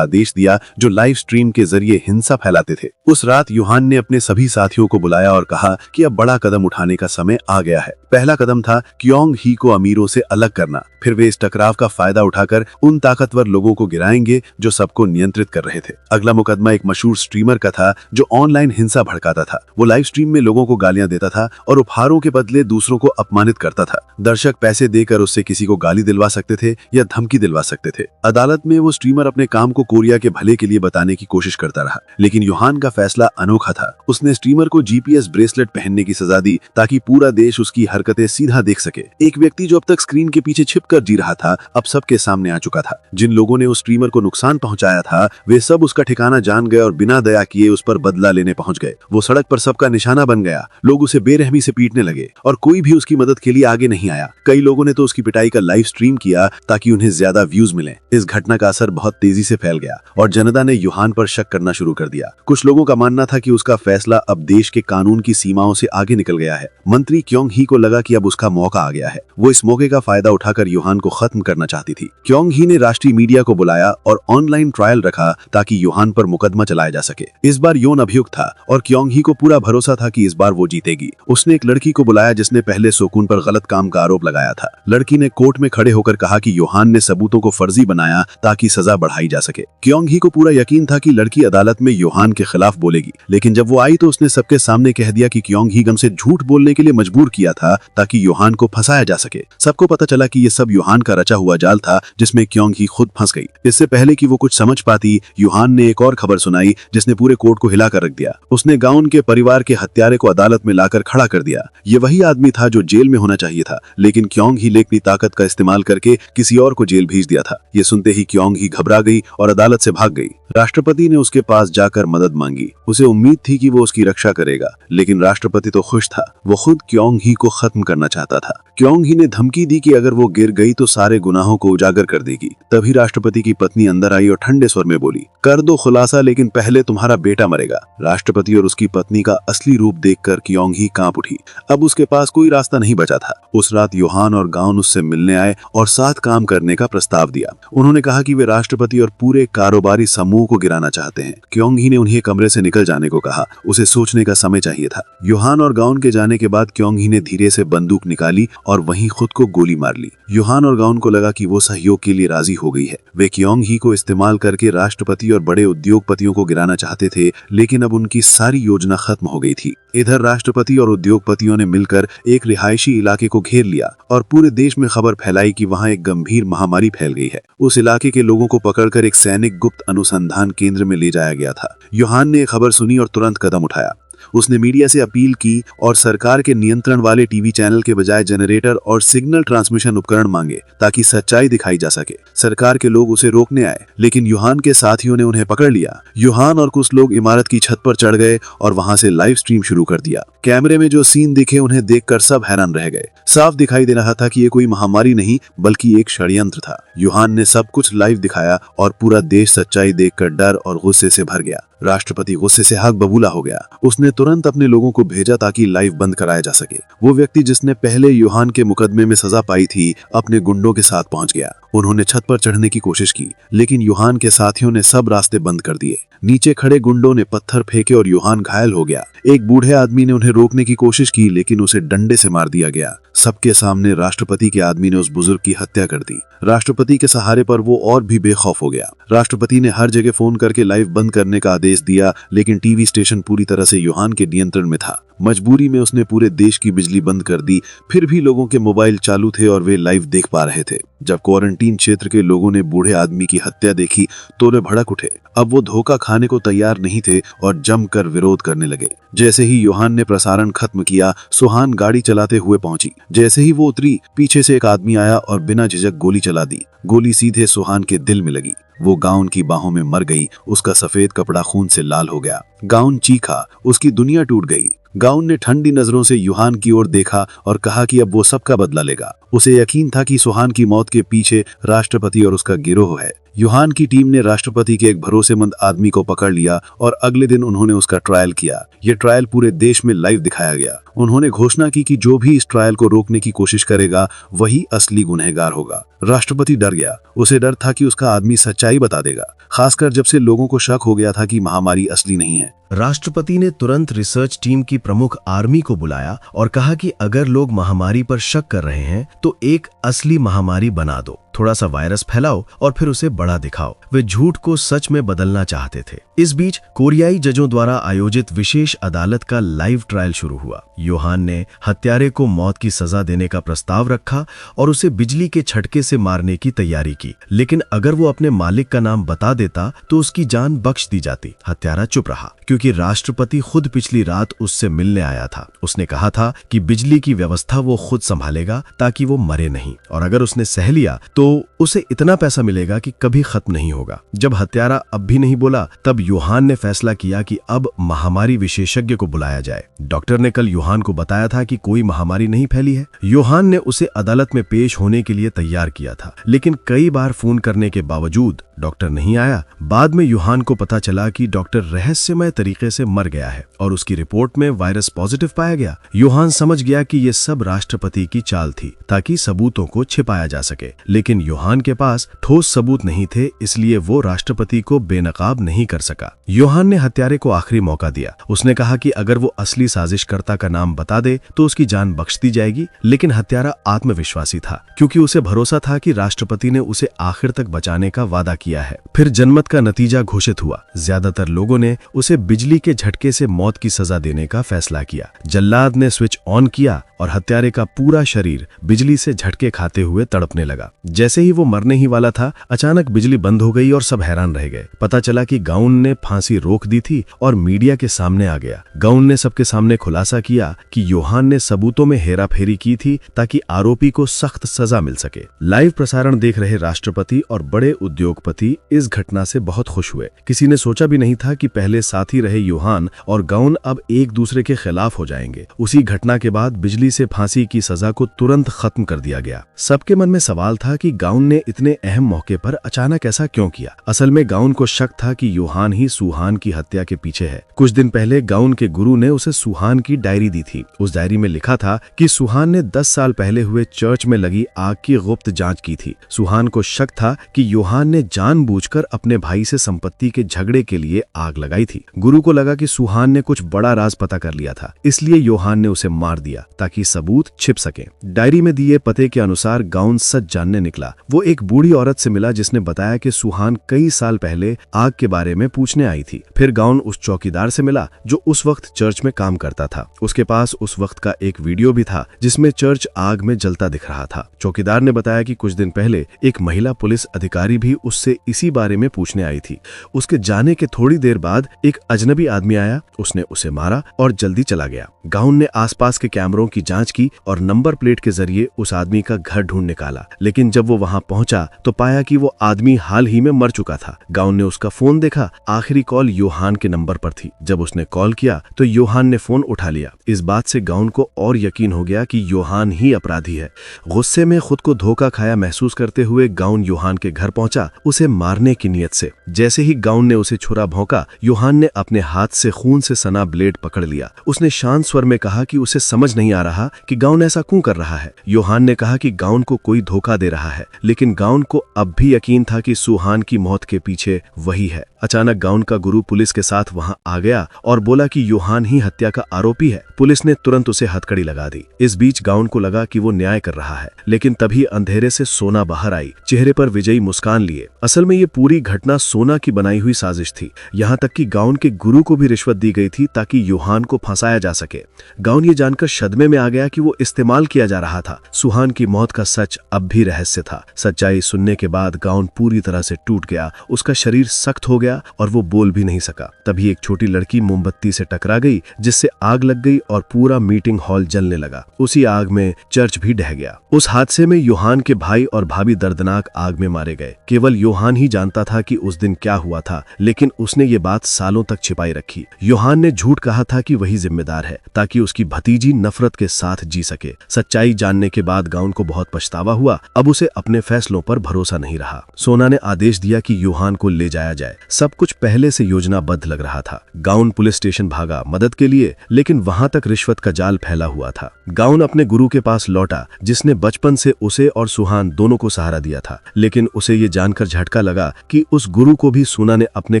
आदेश दिया जो लाइव स्ट्रीम के जरिए हिंसा फैलाते थे। उस रात योहान ने अपने सभी साथियों को बुलाया और कहा कि अब बड़ा कदम उठाने का समय आ गया है। पहला कदम था क्योंग ही को अमीरों से अलग करना। फिर वे इस टकराव का फायदा उठाकर उन ताकतवर लोगों को गिराएंगे जो सबको नियंत्रित कर रहे थे। अगला मुकदमा एक मशहूर स्ट्रीमर का था जो ऑनलाइन हिंसा भड़काता था। वो लाइव स्ट्रीम में लोगों को गालियां देता था और उपहारों के बदले दूसरों को अपमानित करता था। दर्शक पैसे देकर उससे किसी को गाली दिलवा सकते थे या धमकी दिलवा सकते थे। अदालत में वो स्ट्रीमर अपने काम को कोरिया के भले के लिए बताने की कोशिश करता रहा, लेकिन योहान का फैसला अनोखा था। उसने स्ट्रीमर को जीपीएस ब्रेसलेट पहनने की सजा दी ताकि पूरा देश उसकी हरकतें सीधा देख सके। एक व्यक्ति जो अब तक स्क्रीन के पीछे छिपकर जी रहा था, अब सबके सामने आ चुका था। जिन लोगों ने उस स्ट्रीमर को नुकसान पहुंचाया था, वे सब उसका ठिकाना जान गए और बिना दया किए उस पर बदला लेने पहुंच गए। वो सड़क पर सबका निशाना बन गया। लोग उसे बेरहमी से पीटने लगे और कोई भी उसकी मदद के लिए आगे नहीं आया। कई लोगों ने तो उसकी पिटाई का लाइव स्ट्रीम किया ताकि उन्हें ज्यादा व्यूज मिले। इस घटना का असर बहुत तेजी से फैल गया और जनता ने योहान पर शक करना शुरू कर दिया। कुछ लोगों का मानना था कि उसका फैसला अब देश के कानून की सीमाओं से आगे निकल गया है। मंत्री क्योंग ही को लगा कि अब उसका मौका आ गया है। वो इस मौके का फायदा उठाकर योहान को खत्म करना चाहती थी। क्योंग ही ने राष्ट्रीय मीडिया को बुलाया और ऑनलाइन ट्रायल रखा ताकि योहान पर मुकदमा चलाया जा सके। इस बार योन अभियुक्त था और क्योंग ही को पूरा भरोसा था कि इस बार वो जीतेगी। उसने एक लड़की को बुलाया जिसने पहले सोकून पर गलत काम का आरोप लगाया था। लड़की ने कोर्ट में खड़े होकर कहा कि योहान ने सबूतों को फर्जी बनाया ताकि सजा बढ़ाई जा सके। क्योंग ही को पूरा यकीन था कि लड़की अदालत में योहान के खिलाफ बोलेगी, लेकिन जब वो आई तो उसने सबके सामने कह दिया कि क्योंग ही गम से झूठ बोलने के लिए मजबूर किया था ताकि योहान को फंसाया जा सके। सबको पता चला कि ये सब योहान का रचा हुआ जाल था जिसमें क्योंग ही खुद फंस गई। इससे पहले कि वो कुछ समझ पाती, योहान ने एक और खबर सुनाई जिसने पूरे कोर्ट को हिलाकर रख दिया। उसने गाउन के परिवार के हत्यारे को अदालत में लाकर खड़ा कर दिया। ये वही आदमी था जो जेल में होना चाहिए था, लेकिन क्योंग ही ने अपनी ताकत का इस्तेमाल करके किसी और को जेल भेज दिया था। ये सुनते ही क्योंग ही घबरा गई और अदालत से भाग गई। राष्ट्रपति ने उसके पास जाकर मदद मांगी। उसे उम्मीद थी कि वो उसकी रक्षा करेगा, लेकिन राष्ट्रपति तो खुश था। वो खुद क्योंग ही को खत्म करना चाहता था। क्योंग ही ने धमकी दी कि अगर वो गिर गई तो सारे गुनाहों को उजागर कर देगी। तभी राष्ट्रपति की पत्नी अंदर आई और ठंडे स्वर में बोली, कर दो खुलासा, लेकिन पहले तुम्हारा बेटा मरेगा। राष्ट्रपति और उसकी पत्नी का असली रूप देखकर क्योंग ही कांप उठी। अब उसके पास कोई रास्ता नहीं बचा था। उस रात योहान और गाउन उससे मिलने आए और साथ काम करने का प्रस्ताव दिया। उन्होंने कहा कि वे राष्ट्रपति और पूरे कारोबारी समूह को गिराना चाहते हैं। क्योंग ही ने उन्हें कमरे से निकल जाने को कहा। उसे सोचने का समय चाहिए था। योहान और गाउन के जाने के बाद क्योंग ही ने धीरे से बंदूक निकाली और वहीं खुद को गोली मार ली। योहान और गाउन को लगा कि वो सहयोग के लिए राजी हो गई है। वे क्योंग ही को इस्तेमाल करके राष्ट्रपति और बड़े उद्योगपतियों को गिराना चाहते थे, लेकिन अब उनकी सारी योजना खत्म हो गई थी। इधर राष्ट्रपति और उद्योगपतियों ने मिलकर एक रिहायशी इलाके को घेर लिया और पूरे देश में खबर फैलाई कि वहां एक गंभीर
गंभीर महामारी फैल गई है। उस इलाके के लोगों को पकड़कर एक सैनिक गुप्त अनुसंधान केंद्र में ले जाया गया था। यूहान ने खबर सुनी और तुरंत कदम उठाया। उसने मीडिया से अपील की और सरकार के नियंत्रण वाले टीवी चैनल के बजाय जनरेटर और सिग्नल ट्रांसमिशन उपकरण मांगे ताकि सच्चाई दिखाई जा सके। सरकार के लोग उसे रोकने आए, लेकिन यूहान के साथियों ने उन्हें पकड़ लिया। यूहान और कुछ लोग इमारत की छत पर चढ़ गए और वहां से लाइव स्ट्रीम शुरू कर दिया। कैमरे में जो सीन दिखे उन्हें देखकर सब हैरान रह गए। साफ दिखाई दे रहा था कि ये कोई महामारी नहीं बल्कि एक षड्यंत्र था। यूहान ने सब कुछ लाइव दिखाया और पूरा देश सच्चाई देखकर डर और गुस्से से भर गया। राष्ट्रपति गुस्से से हक बबूला हो गया। उसने तुरंत अपने लोगों को भेजा ताकि लाइव बंद कराया जा सके। वो व्यक्ति जिसने पहले यूहान के मुकदमे में सजा पाई थी, अपने गुंडों के साथ पहुंच गया। उन्होंने छत पर चढ़ने की कोशिश की, लेकिन यूहान के साथियों ने सब रास्ते बंद कर दिए। नीचे खड़े गुंडों ने पत्थर फेंके और यूहान घायल हो गया। एक बूढ़े आदमी ने उन्हें रोकने की कोशिश की, लेकिन उसे डंडे से मार दिया गया। सबके सामने राष्ट्रपति के आदमी ने उस बुजुर्ग की हत्या कर दी। राष्ट्रपति के सहारे पर वो और भी बेखौफ हो गया। राष्ट्रपति ने हर जगह फोन करके लाइव बंद करने का आदेश दिया, लेकिन टीवी स्टेशन पूरी तरह से यूहान के नियंत्रण में था। मजबूरी में उसने पूरे देश की बिजली बंद कर दी। फिर भी लोगों के मोबाइल चालू थे और वे लाइव देख पा रहे थे। जब क्वारंटीन क्षेत्र के लोगों ने बूढ़े आदमी की हत्या देखी तो वे भड़क उठे। अब वो धोखा खाने को तैयार नहीं थे और जमकर विरोध करने लगे। जैसे ही यूहान ने प्रसारण खत्म किया, सुहान गाड़ी चलाते हुए पहुंची। जैसे ही वो उतरी, पीछे से एक आदमी आया और बिना झिझक गोली चला दी। गोली सीधे सुहान के दिल में लगी। वो गाउन की बाहों में मर गई। उसका सफेद कपड़ा खून से लाल हो गया। गाउन चीखा, उसकी दुनिया टूट गई। गाउन ने ठंडी नजरों से यूहान की ओर देखा और कहा कि अब वो सबका बदला लेगा। उसे यकीन था कि सुहान की मौत के पीछे राष्ट्रपति और उसका गिरोह है। यूहान की टीम ने राष्ट्रपति के एक भरोसेमंद आदमी को पकड़ लिया और अगले दिन उन्होंने उसका ट्रायल किया। ये ट्रायल पूरे देश में लाइव दिखाया गया। उन्होंने घोषणा की कि जो भी इस ट्रायल को रोकने की कोशिश करेगा वही असली गुनहगार होगा। राष्ट्रपति डर गया। उसे डर था कि उसका आदमी सच्चाई बता देगा, खासकर जब से लोगों को शक हो गया था कि महामारी असली नहीं है।
राष्ट्रपति ने तुरंत रिसर्च टीम की प्रमुख आर्मी को बुलाया और कहा कि अगर लोग महामारी पर शक कर रहे हैं तो एक असली महामारी बना दो, थोड़ा सा वायरस फैलाओ और फिर उसे बड़ा दिखाओ। वे झूठ को सच में बदलना चाहते थे। इस बीच कोरियाई जजों द्वारा आयोजित विशेष अदालत का लाइव ट्रायल शुरू हुआ। यूहान ने हत्यारे को मौत की सजा देने का प्रस्ताव रखा और उसे बिजली के झटके से मारने की तैयारी की, लेकिन अगर वो अपने मालिक का नाम बता देता तो उसकी जान बख्श दी जाती। हत्यारा चुप रहा क्योंकि राष्ट्रपति खुद पिछली रात उससे मिलने आया था। उसने कहा था कि बिजली की व्यवस्था वो खुद संभालेगा ताकि वो मरे नहीं, और अगर उसने सह लिया तो उसे इतना पैसा मिलेगा कि कभी खत्म नहीं होगा। जब हत्यारा अब भी नहीं बोला, तब यूहान ने फैसला किया कि अब महामारी विशेषज्ञ को बुलाया जाए। डॉक्टर ने कल यूहान को बताया था कि कोई महामारी नहीं फैली है। यूहान ने उसे अदालत में पेश होने के लिए तैयार किया था, लेकिन कई बार फोन करने के बावजूद डॉक्टर नहीं आया। बाद में यूहान को पता चला कि डॉक्टर रहस्यमय तरीके से मर गया है और उसकी रिपोर्ट में वायरस पॉजिटिव पाया गया। यूहान समझ गया कि ये सब राष्ट्रपति की चाल थी ताकि सबूतों को छिपाया जा सके, लेकिन यूहान के पास ठोस सबूत नहीं थे, इसलिए वो राष्ट्रपति को बेनकाब नहीं कर सका। यूहान ने हत्यारे को आखिरी मौका दिया। उसने कहा कि अगर वो असली साजिशकर्ता का नाम बता दे तो उसकी जान बख्श दी जाएगी, लेकिन हत्यारा आत्मविश्वासी था क्योंकि उसे भरोसा था कि राष्ट्रपति ने उसे आखिर तक बचाने का वादा किया है। फिर जनमत का नतीजा घोषित हुआ। ज्यादातर लोगों ने उसे बिजली के झटके से मौत की सजा देने का फैसला किया। जल्लाद ने स्विच ऑन किया और हत्यारे का पूरा शरीर बिजली से झटके खाते हुए तड़पने लगा। जैसे ही वो मरने ही वाला था, अचानक बिजली बंद हो गई और सब हैरान रह गए। पता चला कि गाउन ने फांसी रोक दी थी और मीडिया के सामने आ गया। गाउन ने सबके सामने खुलासा किया कि यूहान ने सबूतों में हेराफेरी की थी ताकि आरोपी को सख्त सजा मिल सके। लाइव प्रसारण देख रहे राष्ट्रपति और बड़े उद्योगपति इस घटना से बहुत खुश हुए। किसी ने सोचा भी नहीं था कि पहले साथी रहे यूहान और गाउन अब एक दूसरे के खिलाफ हो जाएंगे। उसी घटना के बाद बिजली से फांसी की सजा को तुरंत खत्म कर दिया गया। सबके मन में सवाल था कि गाउन ने इतने अहम मौके पर अचानक ऐसा क्यों किया। असल में गाउन को शक था कि यूहान ही सुहान की हत्या के पीछे है। कुछ दिन पहले गाउन के गुरु ने उसे सुहान की डायरी दी थी। उस डायरी में लिखा था कि सुहान ने 10 साल पहले हुए चर्च में लगी आग की गुप्त जांच की थी। सुहान को शक था कि यूहान ने जानबूझकर अपने भाई से संपत्ति के झगड़े के लिए आग लगाई थी। गुरु को लगा कि सुहान ने कुछ बड़ा राज पता कर लिया था, इसलिए यूहान ने उसे मार दिया ताकि ताकि सबूत छिप सके। डायरी में दिए पते के अनुसार गाउन सच जानने निकला। वो एक बूढ़ी औरत से मिला जिसने बताया कि सुहान कई साल पहले आग के बारे में पूछने आई थी। फिर गाउन उस चौकीदार से मिला जो उस वक्त चर्च में काम करता था। उसके पास उस वक्त का एक वीडियो भी था जिसमें चर्च आग में जलता दिख रहा था। चौकीदार ने बताया कि कुछ दिन पहले एक महिला पुलिस अधिकारी भी उससे इसी बारे में पूछने आई थी। उसके जाने के थोड़ी देर बाद एक अजनबी आदमी आया, उसने उसे मारा और जल्दी चला गया। गाउन ने आसपास के कैमरों की जांच की और नंबर प्लेट के जरिए उस आदमी का घर ढूंढ निकाला, लेकिन जब वो वहां पहुंचा तो पाया कि वो आदमी हाल ही में मर चुका था। गाउन ने उसका फोन देखा, आखिरी कॉल योहान के नंबर पर थी। जब उसने कॉल किया तो योहान ने फोन उठा लिया। इस बात से गाउन को और यकीन हो गया कि योहान ही अपराधी है। गुस्से में खुद को धोखा खाया महसूस करते हुए गाउन योहान के घर पहुंचा, उसे मारने की नियत से। जैसे ही गाउन ने उसे छुरा भौंका, योहान ने अपने हाथ से खून से सना ब्लेड पकड़ लिया। उसने शांत स्वर में कहा कि उसे समझ नहीं आ रहा कि गाउन ऐसा क्यों कर रहा है। योहान ने कहा कि गाउन को कोई धोखा दे रहा है, लेकिन गाउन को अब भी यकीन था कि सुहान की मौत के पीछे वही है। अचानक गाउन का गुरु पुलिस के साथ वहां आ गया और बोला कि योहान ही हत्या का आरोपी है। पुलिस ने तुरंत उसे हथकड़ी लगा दी। इस बीच गाउन को लगा कि वो न्याय कर रहा है, लेकिन तभी अंधेरे से सोना बाहर आई, चेहरे पर विजयी मुस्कान लिए। असल में ये पूरी घटना सोना की बनाई हुई साजिश थी। यहाँ तक कि गाउन के गुरु को भी रिश्वत दी गई थी ताकि योहान को फंसाया जा सके। गाउन ये जानकर सदमे में आ गया कि वो इस्तेमाल किया जा रहा था। सुहान की मौत का सच अब भी रहस्य था। सच्चाई सुनने के बाद गाउन पूरी तरह से टूट गया। उसका शरीर सख्त हो गया और वो बोल भी नहीं सका। तभी एक छोटी लड़की मोमबत्ती से टकरा गई, जिससे आग लग गई और पूरा मीटिंग हॉल जलने लगा। उसी आग में चर्च भी ढह गया। उस हादसे में योहान के भाई और भाभी दर्दनाक आग में मारे गए। केवल योहान ही जानता था कि उस दिन क्या हुआ था, लेकिन उसने ये बात सालों तक छिपाई रखी। योहान ने झूठ कहा था कि वही जिम्मेदार है, ताकि उसकी भतीजी नफरत के साथ जी सके। सच्चाई जानने के बाद गाउन को बहुत पछतावा हुआ। अब उसे अपने फैसलों पर भरोसा नहीं रहा। सोना ने आदेश दिया कि योहान को ले जाया जाए। सब कुछ पहले से योजनाबद्ध लग रहा था। गाउन पुलिस स्टेशन भागा मदद के लिए, लेकिन वहां तक रिश्वत का जाल फैला हुआ था। गाउन अपने गुरु के पास लौटा, जिसने बचपन से उसे और सुहान दोनों को सहारा दिया था। लेकिन उसे ये जानकर झटका लगा कि उस गुरु को भी सोना ने अपने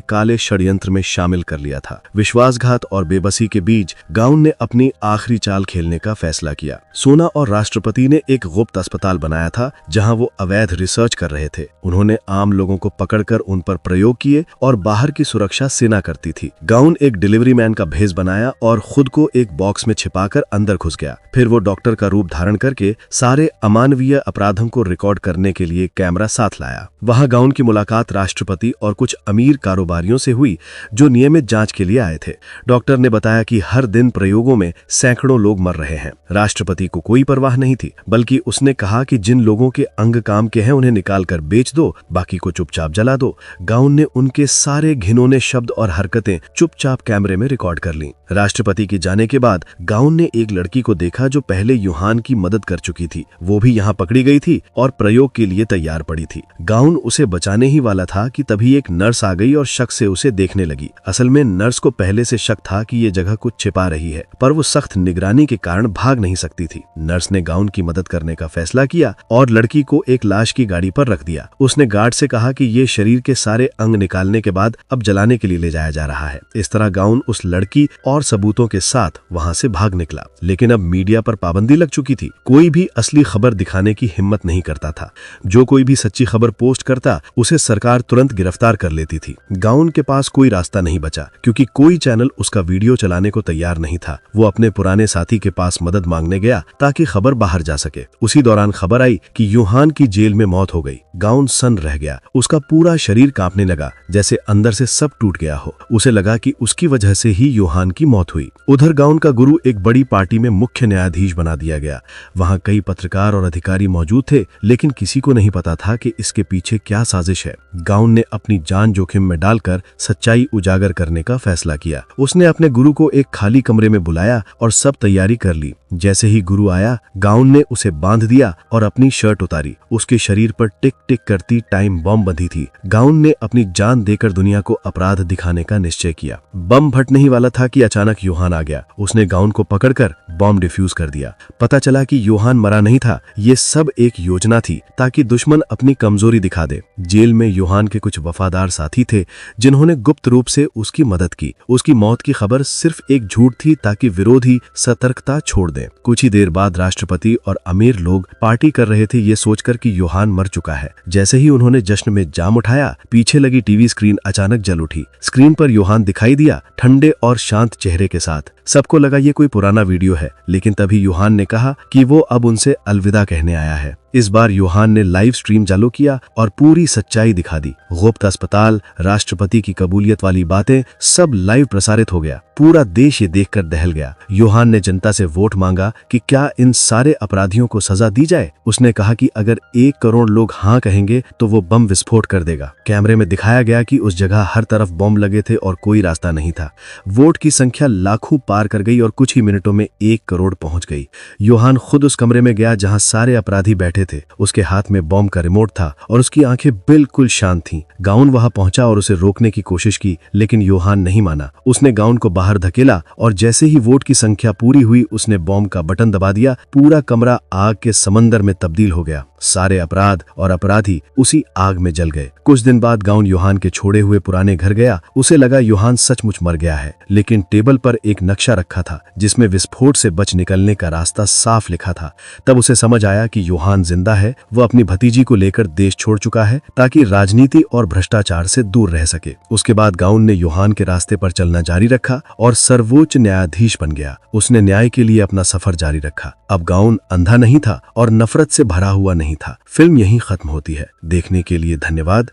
काले षड्यंत्र में शामिल कर लिया था। विश्वासघात और बेबसी के बीच गाउन ने अपनी आखिरी चाल खेलने का फैसला किया। सोना और राष्ट्रपति ने एक गुप्त अस्पताल बनाया था जहां वो अवैध रिसर्च कर रहे थे। उन्होंने आम लोगों को पकड़कर उन पर प्रयोग किए और बाहर की सुरक्षा सेना करती थी। गाउन एक डिलीवरी मैन का भेष बनाया और खुद को एक बॉक्स में छिपाकर अंदर घुस गया। फिर वो डॉक्टर का रूप धारण करके सारे अमानवीय अपराधों को रिकॉर्ड करने के लिए कैमरा साथ लाया। वहां गाउन की मुलाकात राष्ट्रपति और कुछ अमीर कारोबारियों से हुई जो नियमित जांच के लिए आए थे। डॉक्टर ने बताया कि हर दिन प्रयोगों में सैकड़ों लोग मर रहे हैं। राष्ट्रपति को कोई परवाह नहीं थी, बल्कि उसने कहा कि जिन लोगों के अंग काम के हैं उन्हें निकाल कर बेच दो, बाकी को चुपचाप जला दो। गाउन ने उनके सारे घिनौने शब्द और हरकतें चुपचाप कैमरे में रिकॉर्ड कर लीं। राष्ट्रपति के जाने के बाद गाउन ने एक लड़की को देखा जो पहले योहान की मदद कर चुकी थी। वो भी यहाँ पकड़ी गई थी और प्रयोग के लिए तैयार पड़ी थी। गाउन उसे बचाने ही वाला था कि तभी एक नर्स आ गई और शक से उसे देखने लगी। असल में नर्स को पहले से शक था कि ये जगह कुछ छिपा रही है, पर वो सख्त निगरानी के कारण भाग नहीं सकती थी। नर्स ने गाउन की मदद करने का फैसला किया और लड़की को एक लाश की गाड़ी पर रख दिया। उसने गार्ड से कहा कि ये शरीर के सारे अंग निकालने के बाद अब जलाने के लिए ले जाया जा रहा है। इस तरह गाउन उस लड़की और सबूतों के साथ वहां से भाग निकला। लेकिन अब मीडिया पर पाबंदी लग चुकी थी। कोई भी असली खबर दिखाने की हिम्मत नहीं करता था। जो कोई भी सच्ची खबर पोस्ट करता उसे सरकार तुरंत गिरफ्तार कर लेती थी। गाउन के पास कोई रास्ता नहीं बचा, क्योंकि कोई चैनल उसका वीडियो चलाने को तैयार नहीं था। वो अपने पुराने साथी के पास मदद मांगने गया ताकि खबर बाहर जा सके। उसी दौरान खबर आई कि योहान की जेल में मौत हो गई। गाउन सन्न रह गया। उसका पूरा शरीर कांपने लगा, जैसे अंदर से सब टूट गया हो। उसे लगा कि उसकी वजह से ही योहान की मौत हुई। उधर गाउन का गुरु एक बड़ी पार्टी में मुख्य न्यायाधीश बना दिया गया। वहां कई पत्रकार और अधिकारी मौजूद थे, लेकिन किसी को नहीं पता था कि इसके पीछे क्या साजिश है। गाउन ने अपनी जान जोखिम में डालकर सच्चाई उजागर करने का फैसला किया। उसने अपने गुरु को एक खाली कमरे में बुलाया और सब तैयारी कर ली। जैसे ही गुरु आया, गाउन ने उसे बांध दिया और अपनी शर्ट उतारी। उसके शरीर पर टिक टिक करती टाइम बम बंधी थी। गाउन ने अपनी जान देकर दुनिया को अपराध दिखाने का निश्चय किया। बम फटने ही वाला था कि अचानक योहान आ गया। उसने गाउन को पकड़कर बम डिफ्यूज कर दिया। पता चला कि योहान मरा नहीं था। ये सब एक योजना थी ताकि दुश्मन अपनी कमजोरी दिखा दे। जेल में योहान के कुछ वफादार साथी थे जिन्होंने गुप्त रूप से उसकी मदद की। उसकी मौत की खबर सिर्फ एक झूठ थी ताकि विरोधी सतर्कता छोड़ दे। दें। कुछ ही देर बाद राष्ट्रपति और अमीर लोग पार्टी कर रहे थे, ये सोचकर कि योहान मर चुका है। जैसे ही उन्होंने जश्न में जाम उठाया, पीछे लगी टीवी स्क्रीन अचानक जल उठी। स्क्रीन पर योहान दिखाई दिया, ठंडे और शांत चेहरे के साथ। सबको लगा ये कोई पुराना वीडियो है, लेकिन तभी योहान ने कहा कि वो अब उनसे अलविदा कहने आया है। इस बार योहान ने लाइव स्ट्रीम चालू किया और पूरी सच्चाई दिखा दी। गुप्त अस्पताल, राष्ट्रपति की कबूलियत वाली बातें, सब लाइव प्रसारित हो गया। पूरा देश ये देखकर दहल गया। योहान ने जनता से वोट मांगा कि क्या इन सारे अपराधियों को सजा दी जाए। उसने कहा कि अगर 1 करोड़ लोग हाँ कहेंगे तो वो बम विस्फोट कर देगा। कैमरे में दिखाया गया कि उस जगह हर तरफ बम लगे थे और कोई रास्ता नहीं था। वोट की संख्या लाखों पार कर गई और कुछ ही मिनटों में 1 करोड़ पहुंच गई। योहान खुद उस कमरे में गया जहां सारे अपराधी बैठे थे। उसके हाथ में बॉम्ब का रिमोट था और उसकी आंखें बिल्कुल शांत थीं। गाउन वहां पहुंचा और उसे रोकने की कोशिश की, लेकिन योहान नहीं माना। उसने गाउन को बाहर धकेला और जैसे ही वोट की संख्या पूरी हुई, उसने बॉम्ब का बटन दबा दिया। पूरा कमरा आग के समंदर में तब्दील हो गया। सारे अपराध और अपराधी उसी आग में जल गए। कुछ दिन बाद गाउन योहान के छोड़े हुए पुराने घर गया। उसे लगा योहान सचमुच मर गया है, लेकिन टेबल पर एक नक्शा रखा था जिसमें विस्फोट से बच निकलने का रास्ता साफ लिखा था। तब उसे समझ आया कि योहान जिंदा है। वो अपनी भतीजी को लेकर देश छोड़ चुका है ताकि राजनीति और भ्रष्टाचार से दूर रह सके। उसके बाद गाउन ने योहान के रास्ते पर चलना जारी रखा और सर्वोच्च न्यायाधीश बन गया। उसने न्याय के लिए अपना सफर जारी रखा। अब गाउन अंधा नहीं था और नफरत से भरा हुआ नहीं था। फिल्म यहीं खत्म होती है। देखने के लिए धन्यवाद।